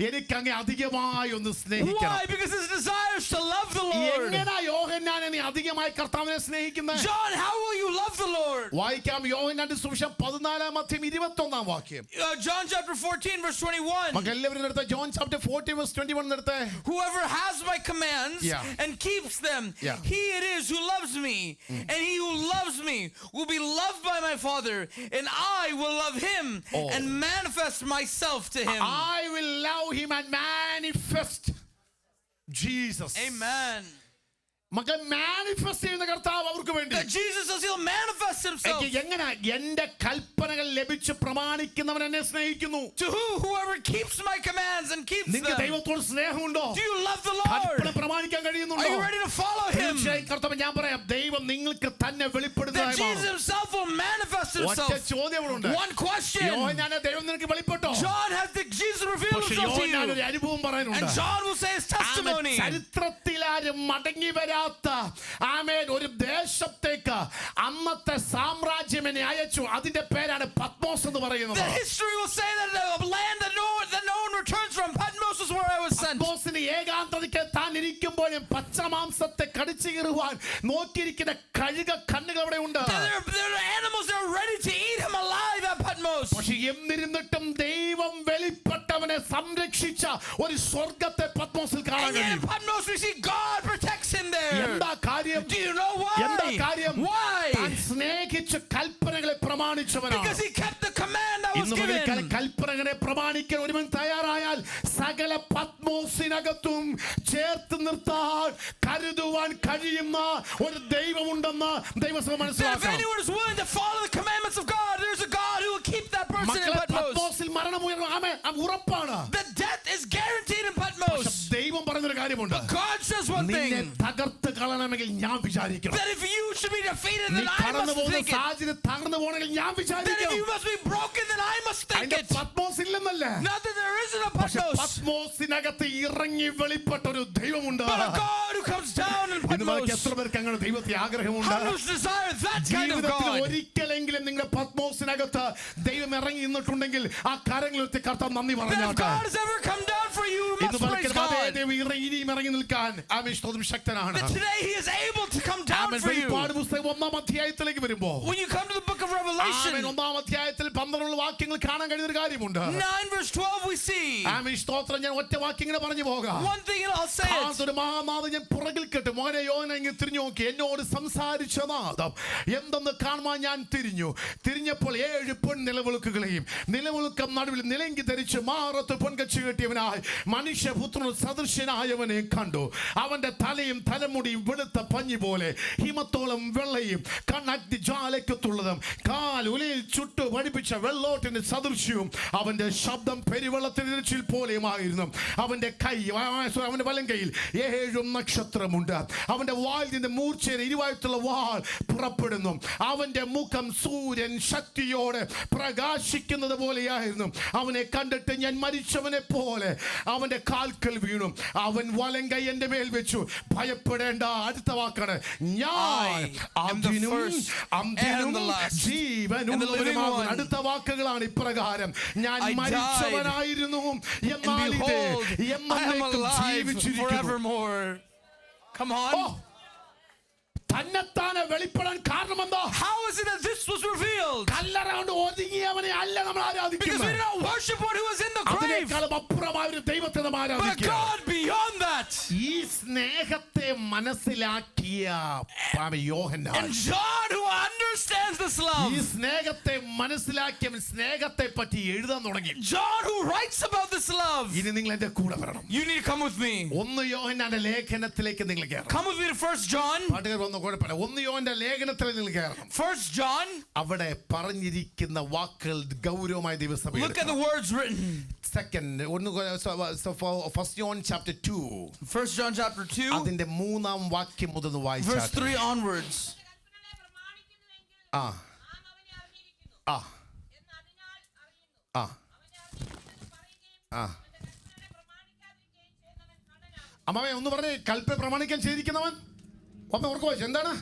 എനിക്ക് അങ്ങേ അധികമായി ഒന്ന് സ്നേഹിക്കണം. Why? Because his desire is to love the Lord. എങ്ങനാ യോഹന്നാനെ നീ അധികമായി കർത്താവിനെ സ്നേഹിക്കുന്നത്? John, how will you love the Lord? വായിക്കാം യോഹന്നാന്റെ സുവിശേഷം 14-21 വാക്യം. John chapter 14 verse 21. മക്കളെല്ലാവരും എടുത്ത ജോൺ ചാപ്റ്റർ 14 verse 21 എടുത്തേ. Whoever has my commands Yeah. and keeps them, Yeah. he it is who loves me. And he who loves me will be loved by my Father, and I will love him and manifest myself to him. I will love him and manifest Jesus. Amen. മക്കൾ മാനിഫെസ്റ്റ് ചെയ്യുന്ന കർത്താവ് അവർക്ക് വേണ്ടി. That Jesus says he'll manifest himself. എങ്ങനെ എന്റെ കൽപ്പനകൾ ലഭിച്ച് പ്രമാണിക്കുന്നവൻ എന്നെ സ്നേഹിക്കുന്നു. To whoever keeps my commands and keeps നിങ്ങൾക്ക് them. ദൈവത്തോട് സ്നേഹമുണ്ടോ? Do you love the Lord? Kalpana പ്രമാണിക്കാൻ Are കഴിയുന്നുണ്ടോ? you ready to follow him? തീർച്ചയായും കർത്താവ്, ഞാൻ പറയാം, ദൈവം നിങ്ങൾക്ക് തന്നെ That വെളിപ്പെടുന്നതായി Jesus മാറും. himself will manifest ഒറ്റ himself. ചോദ്യമുണ്ട്. One question. യോഹന്നാനെ ദൈവം നിനക്ക് വെളിപ്പെട്ടോ? John has Jesus revealed പക്ഷേ himself to യോഹന്നാൻ you. ഒരു അനുഭവം പറയാനുണ്ട്. And John will say his testimony. ചരിത്രത്തിലാരും മടങ്ങി വരാത്ത ആമേൻ ഒരു ദേശത്തേക്ക് അന്നത്തെ സാമ്രാജ്യം എന്നെ അയച്ചു. അതിന്റെ പേരാണ് പത്മോസ് എന്ന് പറയുന്നത്. The history will say that the land that no one returns from, Patmos is where I was sent. പത്മോസിന് ഏകാന്തതയ്ക്ക് താൻ ഇരിക്കുമ്പോഴും പച്ചമാംസത്തെ കടിച്ചു കീറുവാൻ നോക്കിയിരിക്കുന്ന കഴുക കണ്ണുകൾ അവിടെ ഉണ്ട്. There are animals that are ready to eat him alive at Patmos. പക്ഷെ എന്നിരുന്നിട്ടും ദൈവം വെളിപ്പെട്ടവനെ സംരക്ഷിച്ച ഒരു സ്വർഗത്തെ പത്മോസിൽ കാണാൻ And yet കഴിയും. in Patmos we see God protects him there. എന്താ കാര്യം? Do you know why? എന്താ കാര്യം? Why? താൻ സ്നേഹിച്ച കൽപ്പനകളെ പ്രമാണിച്ചവനാണ്. Because he kept the command that was ഇന്ന് മുതൽ given. കൽപ്പനകളെ പ്രമാണിക്കാൻ ഒരുവൻ തയ്യാറായാൽ സകല പത്മോസിനകത്തും ചേർത്ത് നിർത്താൻ കരുതുവാൻ കഴിയുന്ന ഒരു ദൈവമുണ്ടെന്ന് ദൈവസഭ That if മനസ്സിലാക്കണം. anyone is willing to follow the commandments of God, there's a God who will keep that person in മക്കളെ, Patmos. പത്മോസിൽ മരണം ഉറപ്പാണ്. The death is guaranteed in Patmos. ദൈവം പറയുന്നൊരു കാര്യമുണ്ട്. God says one നിന്നെ thing. തകർത്ത് കളയണമെങ്കിൽ ഞാൻ വിചാരിക്കണം. That if you should be defeated, നീ then I കടന്നു must പോകുന്ന think it. സാഹചര്യം തകർന്നു പോകണമെങ്കിൽ ഞാൻ That if വിചാരിക്കണം. you must be broken, then I must think അതിന്റെ it. Patmos ഇല്ലെന്നല്ല, Not that there isn't a പക്ഷെ Patmos, പത്മോസിനകത്ത് ഇറങ്ങി വെളിപ്പെട്ട ഒരു ദൈവമുണ്ട്. but a God who comes down in ഇന്ന് നമുക്ക് Patmos. എത്ര പേർക്ക് അങ്ങനെ ദൈവത്തെ ആഗ്രഹമുണ്ട്? How does desire that kind of ജീവിതത്തിൽ God? ഒരിക്കലെങ്കിലും നിങ്ങളുടെ പത്മോസിനകത്ത് ദൈവം ഇറങ്ങി നിന്നിട്ടുണ്ടെങ്കിൽ ആ കരങ്ങളിലത്തെ കർത്താവ് നന്ദി That if പറഞ്ഞാട്ടെ. God has ever come down for you, you ഇന്ന് must praise പലർക്കും അതേ God. ദൈവം ഇനിയും ഇറങ്ങി നിൽക്കാൻ ആമേൻ ശക്തനാണ്. That today He is able to come down amen. for you. വെളിപ്പാട് പുസ്തകം 1-ാം അധ്യായത്തിലേക്ക് വരുമ്പോ When you come to the book of amen Revelation, 1-ാം അധ്യായത്തിൽ 12 വാക്യങ്ങൾ കാണാൻ കഴിയുന്ന ഒരു കാര്യമുണ്ട്. 9 verse 12, we see ആമേൻ സ്തോത്രം. ഞാൻ ഒറ്റ വാക്യങ്ങൾ പറഞ്ഞു പോകാം. one thing, and I'll say it. ഒരു മഹാനാഥം ഞാൻ പുറകിൽ കേട്ടു. മോനെ യോഹന്നാൻ ഇങ്ങ് തിരിഞ്ഞു നോക്കി. എന്നോട് സംസാരിച്ച നാദം എന്തെന്ന് കാണുവാൻ ഞാൻ തിരിഞ്ഞപ്പോൾ 7 പൊൻ നിലവിളക്കുകളെയും നിലവിളക്കം നടുവിൽ നിലങ്കി ധരിച്ച് മാറത്ത് പൊൻകച്ചു കെട്ടിയവനായി മനുഷ്യപുത്രന് സദൃശ്യനായവനെ കണ്ടു. അവന്റെ തലയും തലമുടിയും വെളുത്ത പഞ്ഞി പോലെ ഹിമത്തോളം വെള്ളയും കണ്ണഗ്നി ജ്വാലയ്ക്കത്തുള്ളതും കാൽ ഉലയിൽ ചുട്ടു പഠിപ്പിച്ച വെള്ളോട്ടിന്റെ സദൃശ്യവും അവന്റെ ശബ്ദം പെരുവെള്ളത്തിന്റെ ഇരച്ചിൽ പോലെയുമായിരുന്നു. അവന്റെ കൈ, അവന്റെ വലം കൈയിൽ 7 നക്ഷത്രമുണ്ട്. അവന്റെ വായിൽ നിന്ന് മൂർച്ചയുടെ ഇരുവായത്തുള്ള വാൾ പുറപ്പെടുന്നു. അവന്റെ മുഖം സൂര്യൻ ശക്തിയോടെ പ്രകാശിക്കുന്നത് പോലെയായിരുന്നു. അവനെ കണ്ടിട്ട് ഞാൻ മരിച്ചവനെ പോലെ അവന്റെ കാൽക്കൽ വീണു. അവൻ വലം കൈ എന്റെ മേൽ വെച്ചു. ഭയപ്പെടേണ്ട. അടുത്ത വാക്കാണ്, ഞാൻ അതിനും ജീവനുള്ളവനുമാകുന്നു. അടുത്ത വാക്കുകളാണ് ഇപ്രകാരം, ഞാൻ മരിച്ചവനായിരുന്നു എന്നാൽ ജീവിച്ചിരിക്കുന്നു. തന്നെത്താനെ വെളിപ്പെടാൻ കാരണം എന്താ? How is it that this was revealed? കല്ലറകൊണ്ട് ഒതുങ്ങിയവനെ അല്ല നമ്മൾ Because we ആരാധിക്കുന്നത്. do not worship one who is in the grave, അതിനേക്കാളും അപ്പുറമായ ഒരു ദൈവത്തെ നാം but a ആരാധിക്കുക. God beyond that. ഈ സ്നേഹത്തെ മനസ്സിലാക്കിയ യോഹന്നാൻ, And John, who understands this ഈ love, സ്നേഹത്തെ മനസ്സിലാക്കിയ സ്നേഹത്തെ പറ്റി എഴുതാൻ തുടങ്ങി. John, who writes about this love, ഇനി നിങ്ങൾ എന്റെ കൂടെ വരണം. you need to come with me. 1 യോഹന്നാന്റെ ലേഖനത്തിലേക്ക് നിങ്ങൾ കയറണം. Come with me to 1 John. പാട്ടുകാർ വന്ന കുഴപ്പമില്ല. 1 യോഹന്നാന്റെ ലേഖനത്തിലേക്ക് നിങ്ങൾ കയറണം. 1 John. അവിടെ പറഞ്ഞിരിക്കുന്ന വാക്കുകൾ ഗൗരവമായ ദിവസം. Look at the words written. Second, 1 John chapter 2. 1 John chapter 2. അതിന്റെ 3-ാം വാക്യം മുതൽ വായിച്ചാൽ Verse 3 onwards. ആ ആ ആ ആ അമ്മാവേ ഒന്ന് പറഞ്ഞേ, കൽപ്പന പ്രമാണിക്കാൻ ചെയ്തിരിക്കുന്നവൻ ഒന്ന് ഓർക്കോ. എന്താണ്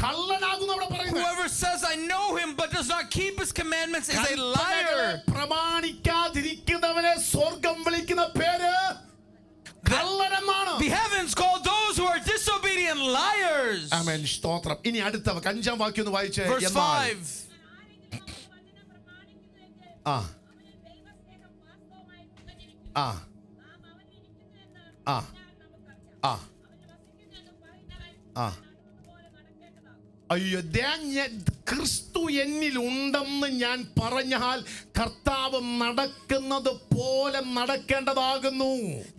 കള്ളനാകുന്നു അവിടെ പറയുന്നത്? Whoever says I know him but does not keep his commandments is a liar. പ്രമാണിക്കാതിരിക്കുന്നവനെ സ്വർഗം വിളിക്കുന്ന പേര് കള്ളനെന്നാണ്. The heavens call those who are disobedient liars. ആമേൻ, സ്തോത്രം. ഇനി അടുത്ത 5-ാം വാക്യം ഒന്ന് വായിച്ചേ. Verse 5. ആ ആ ആ ആ ആ അയ്യോ, ക്രിസ്തു എന്നിൽ ഉണ്ടെന്ന് ഞാൻ പറഞ്ഞാൽ കർത്താവ് നടക്കുന്നത് പോലെ നടക്കേണ്ടതാകുന്നു.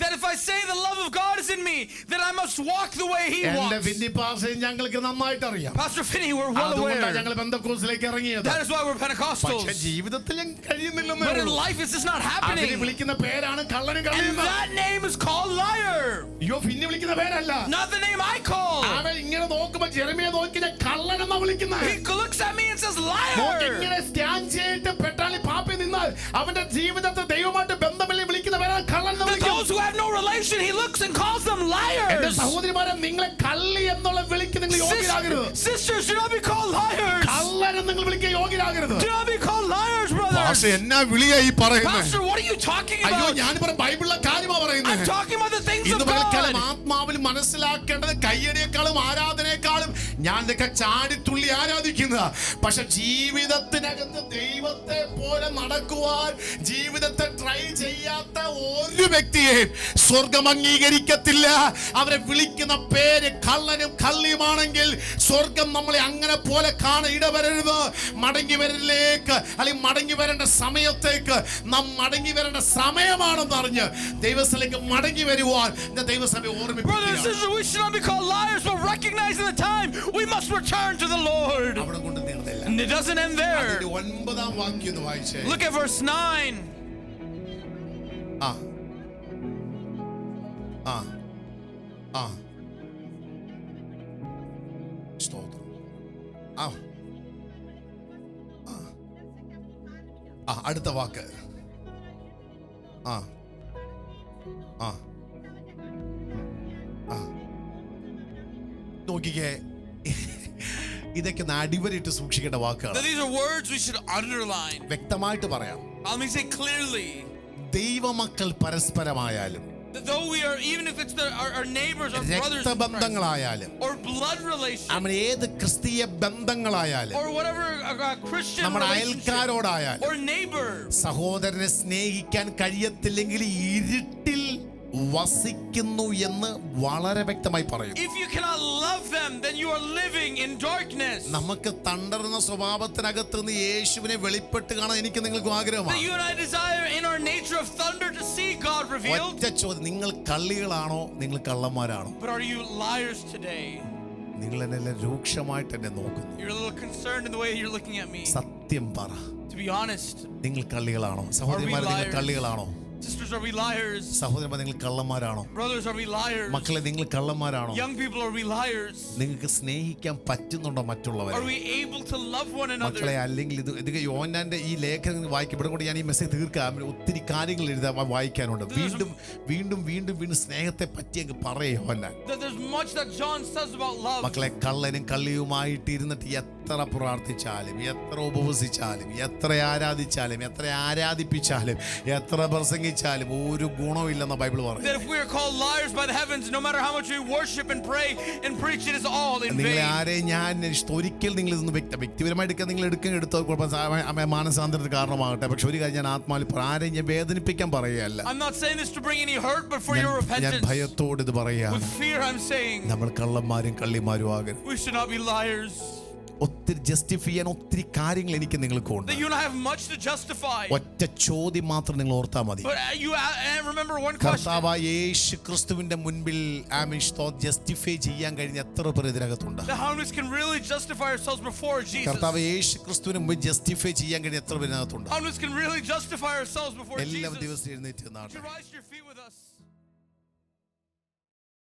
That if I say the love of God is in me, then I must walk the way he എന്റെ walks. വിന്നിപ്പാസ് ഞങ്ങൾക്ക് നന്നായിട്ട് അറിയാം. Pastor Finney, we're well അതുകൊണ്ടാണ് aware. ഞങ്ങൾ പെന്തക്കോസ്തിലേക്ക് ഇറങ്ങിയത്. That is why we're Pentecostals. പക്ഷേ ജീവിതത്തിൽ ഞാൻ കഴിയുന്നില്ലെന്നേ But in ഉള്ളൂ. life it's just not അതിനെ happening. വിളിക്കുന്ന പേരാണ് കള്ളനും And കള്ളിയും. that name is called liar. അയ്യോ, പിന്നെ വിളിക്കുന്ന പേരല്ല. Not the name I call. അവൻ ഇങ്ങനെ നോക്കുമ്പോ ജെറമിയ നോക്കിയ കള്ളനെന്നാ വിളിക്കുന്നത്. He looks at me and says നോക്കി liar. ഇങ്ങനെ സ്റ്റാൻഡ് ചെയ്തിട്ട് പെട്ടാളി പാപ്പി നിന്നാൽ അവന്റെ ജീവിതത്തെ ദൈവമായിട്ട് ബന്ധമില്ല വിളിക്കുന്ന പേരാണ് കള്ളൻ എന്ന് But വിളിക്കും. those who have no relation, he looks and calls them എന്റെ liars. സഹോദരിമാരെ, നിങ്ങളെ കള്ളി എന്നുള്ള വിളിക്ക് നിങ്ങൾ യോഗ്യരാകരുത്. Sisters, do not be called liars. കള്ളനെ നിങ്ങൾ വിളിക്കാൻ യോഗ്യരാകരുത്. Do not be called liars, brothers. പക്ഷേ എന്നാ വിളിയായി പറയുന്നത്? Pastor, what are you talking അയ്യോ, about? ഞാൻ ബൈബിളിലെ കാര്യമാ I'm പറയുന്നത്. talking about the things ഇന്ന് of പകൽക്കാലം God. ആത്മാവിൽ മനസ്സിലാക്കേണ്ടത് കയ്യടിയേക്കാളും ആരാധനയെക്കാളും ഞാൻ ഇതൊക്കെ ചാടിത്തുള്ളി ആരാധിക്കുന്ന, പക്ഷെ ജീവിതത്തിനകത്ത് ദൈവത്തെ പോലെ നടക്കുവാൻ ജീവിതത്തെ ട്രൈ ചെയ്യാത്ത ഒരു വ്യക്തിയെ സ്വർഗം അംഗീകരിക്കത്തില്ല. അവരെ വിളിക്കുന്ന പേര് കള്ളനും കള്ളിയുമാണെങ്കിൽ സ്വർഗം നമ്മളെ അങ്ങനെ പോലെ കാണാൻ ഇടവരരുത്. മടങ്ങി വരലിലേക്ക് അല്ലെങ്കിൽ മടങ്ങി വരേണ്ട സമയത്തേക്ക് നാം മടങ്ങി വരേണ്ട സമയമാണെന്ന് അറിഞ്ഞ് ദൈവസ്ഥലേക്ക് മടങ്ങി വരുവാൻ ദൈവസഭ Brothers and ഓർമ്മിപ്പിക്കുക. sisters, we should not be called liars, but recognizing the time we must return to the Lord. അവിടെ കൊണ്ട് തീർന്നില്ല. And it doesn't end there. 9-ാം വാക്യം ഒന്ന് വായിച്ചേ. Look at verse 9. ആ ആ ആ സ്തോത്രം. ആ ആ അടുത്ത വാക്ക്. ആ ആ ആ നോക്കിക്കേ, ഇതൊക്കെ അടിവരിട്ട് സൂക്ഷിക്കേണ്ട Now, വാക്കുകൾ. these are words we should underline. വ്യക്തമായിട്ട് പറയാം. Let me say clearly ദൈവമക്കൾ പരസ്പരമായാലും that though we are, even if it's our neighbors, our brothers in Christ, രക്തബന്ധങ്ങളായാലും or blood relations, അവൻ ഏത് ക്രിസ്തീയ ബന്ധങ്ങളായാലും or whatever Christian നമ്മുടെ relationship, അയൽക്കാരോടായാലും or neighbor, സഹോദരനെ സ്നേഹിക്കാൻ കഴിയത്തില്ലെങ്കിൽ ഇരുട്ടിൽ വസിക്കുന്നു എന്ന് വളരെ വ്യക്തമായി പറയും. if you cannot love them, then you are living in darkness. നമുക്ക് തണ്ടറുന്ന സ്വഭാവത്തിനകത്ത് നിന്ന് യേശുവിനെ വെളിപ്പെട്ട് കാണാൻ എനിക്ക് നിങ്ങൾക്ക് That ആഗ്രഹമാണ്. you and I desire in our nature of thunder to see God revealed. ഒറ്റ ചോദ്യം, നിങ്ങൾ കള്ളികളാണോ നിങ്ങൾ കള്ളന്മാരാണോ? But are you liars today? നിങ്ങൾ എന്നെ രൂക്ഷമായിട്ട് എന്നെ നോക്കുന്നു. You're a little concerned in the way you're looking at me. സത്യം പറ. To be honest. നിങ്ങൾ കള്ളികളാണോ? സഹോദരിമാരെ നിങ്ങൾ കള്ളികളാണോ? Sisters, are we liars? സഹോദരന്മാർ നിങ്ങൾ കള്ളന്മാരാണോ? Brothers, are we liars? മക്കളെ നിങ്ങൾ കള്ളന്മാരാണോ? Young people, are we liars? നിങ്ങൾക്ക് സ്നേഹിക്കാൻ പറ്റുന്നുണ്ടോ മറ്റുള്ളവരെ? Are we able to love one another? മക്കളെ, അല്ലെങ്കിൽ ഇത് യോഹന്നാന്റെ ഈ ലേഖനം വായിക്കപ്പെടും കൊണ്ട് ഞാൻ ഈ മെസ്സേജ് തീർക്കാം. ഒത്തിരി കാര്യങ്ങൾ വായിക്കാനുണ്ട്. വീണ്ടും വീണ്ടും വീണ്ടും വീണ്ടും സ്നേഹത്തെ പറ്റി അങ്ങ് പറയേ യോഹന്നാൻ. There's much that John says about love. മക്കളെ, കള്ളനും കള്ളിയുമായിട്ട് ഇരുന്നിട്ട് എത്ര പ്രാർത്ഥിച്ചാലും, എത്ര ഉപവസിച്ചാലും, എത്ര ആരാധിച്ചാലും, എത്ര ആരാധിപ്പിച്ചാലും, എത്ര പ്രസംഗിച്ചാലും ഒരു ഗുണമില്ലെന്ന ബൈബിൾ പറയുന്നു. That if we are called liars by the heavens, no matter how much we worship and pray and preach, it is all in vain. നിങ്ങളെ ആരെ ഞാൻ ഒരിക്കൽ നിങ്ങൾ ഇതൊന്ന് വ്യക്തിപരമായിട്ട് നിങ്ങൾ എടുത്തോ മാനസാന്തരത്തിന് കാരണമാകട്ടെ. പക്ഷെ ഒരു കാര്യം ഞാൻ ആത്മാവിൽ ആരെയും ഞാൻ വേദനിപ്പിക്കാൻ പറയുകയല്ല. I'm not saying this to bring any hurt, but for your repentance. ഞാൻ ഭയത്തോട് ഇത് പറയുകയാണ്. With fear I'm saying. നമ്മൾ കള്ളന്മാരും കള്ളിമാരും ആകരുത്. We should not be liars. ഒത്തിരി ജസ്റ്റിഫൈ ചെയ്യാൻ ഒത്തിരി കാര്യങ്ങൾ എനിക്ക് നിങ്ങൾക്ക് ഉണ്ട്. You don't have much to justify. ഒറ്റ ചോദ്യം മാത്രം നിങ്ങൾ ഓർത്താൽ മതി. But you remember one question. കർത്താവായ യേശു ക്രിസ്തുവിന്റെ മുൻപിൽ ജസ്റ്റിഫൈ ചെയ്യാൻ കഴിഞ്ഞ എത്ര പേർ ഇതിനകത്തുണ്ട്? How many can really justify ourselves before Jesus? കർത്താവ് യേശു ക്രിസ്തുവിന് മുൻപിൽ ജസ്റ്റിഫൈ ചെയ്യാൻ കഴിഞ്ഞ എത്ര പേർ ഇതിനകത്തുണ്ട്? How many can really justify ourselves before Jesus? എല്ലാവരും ദിവസം എഴുന്നേറ്റ് നിന്നാണ്. Rise to your feet with us.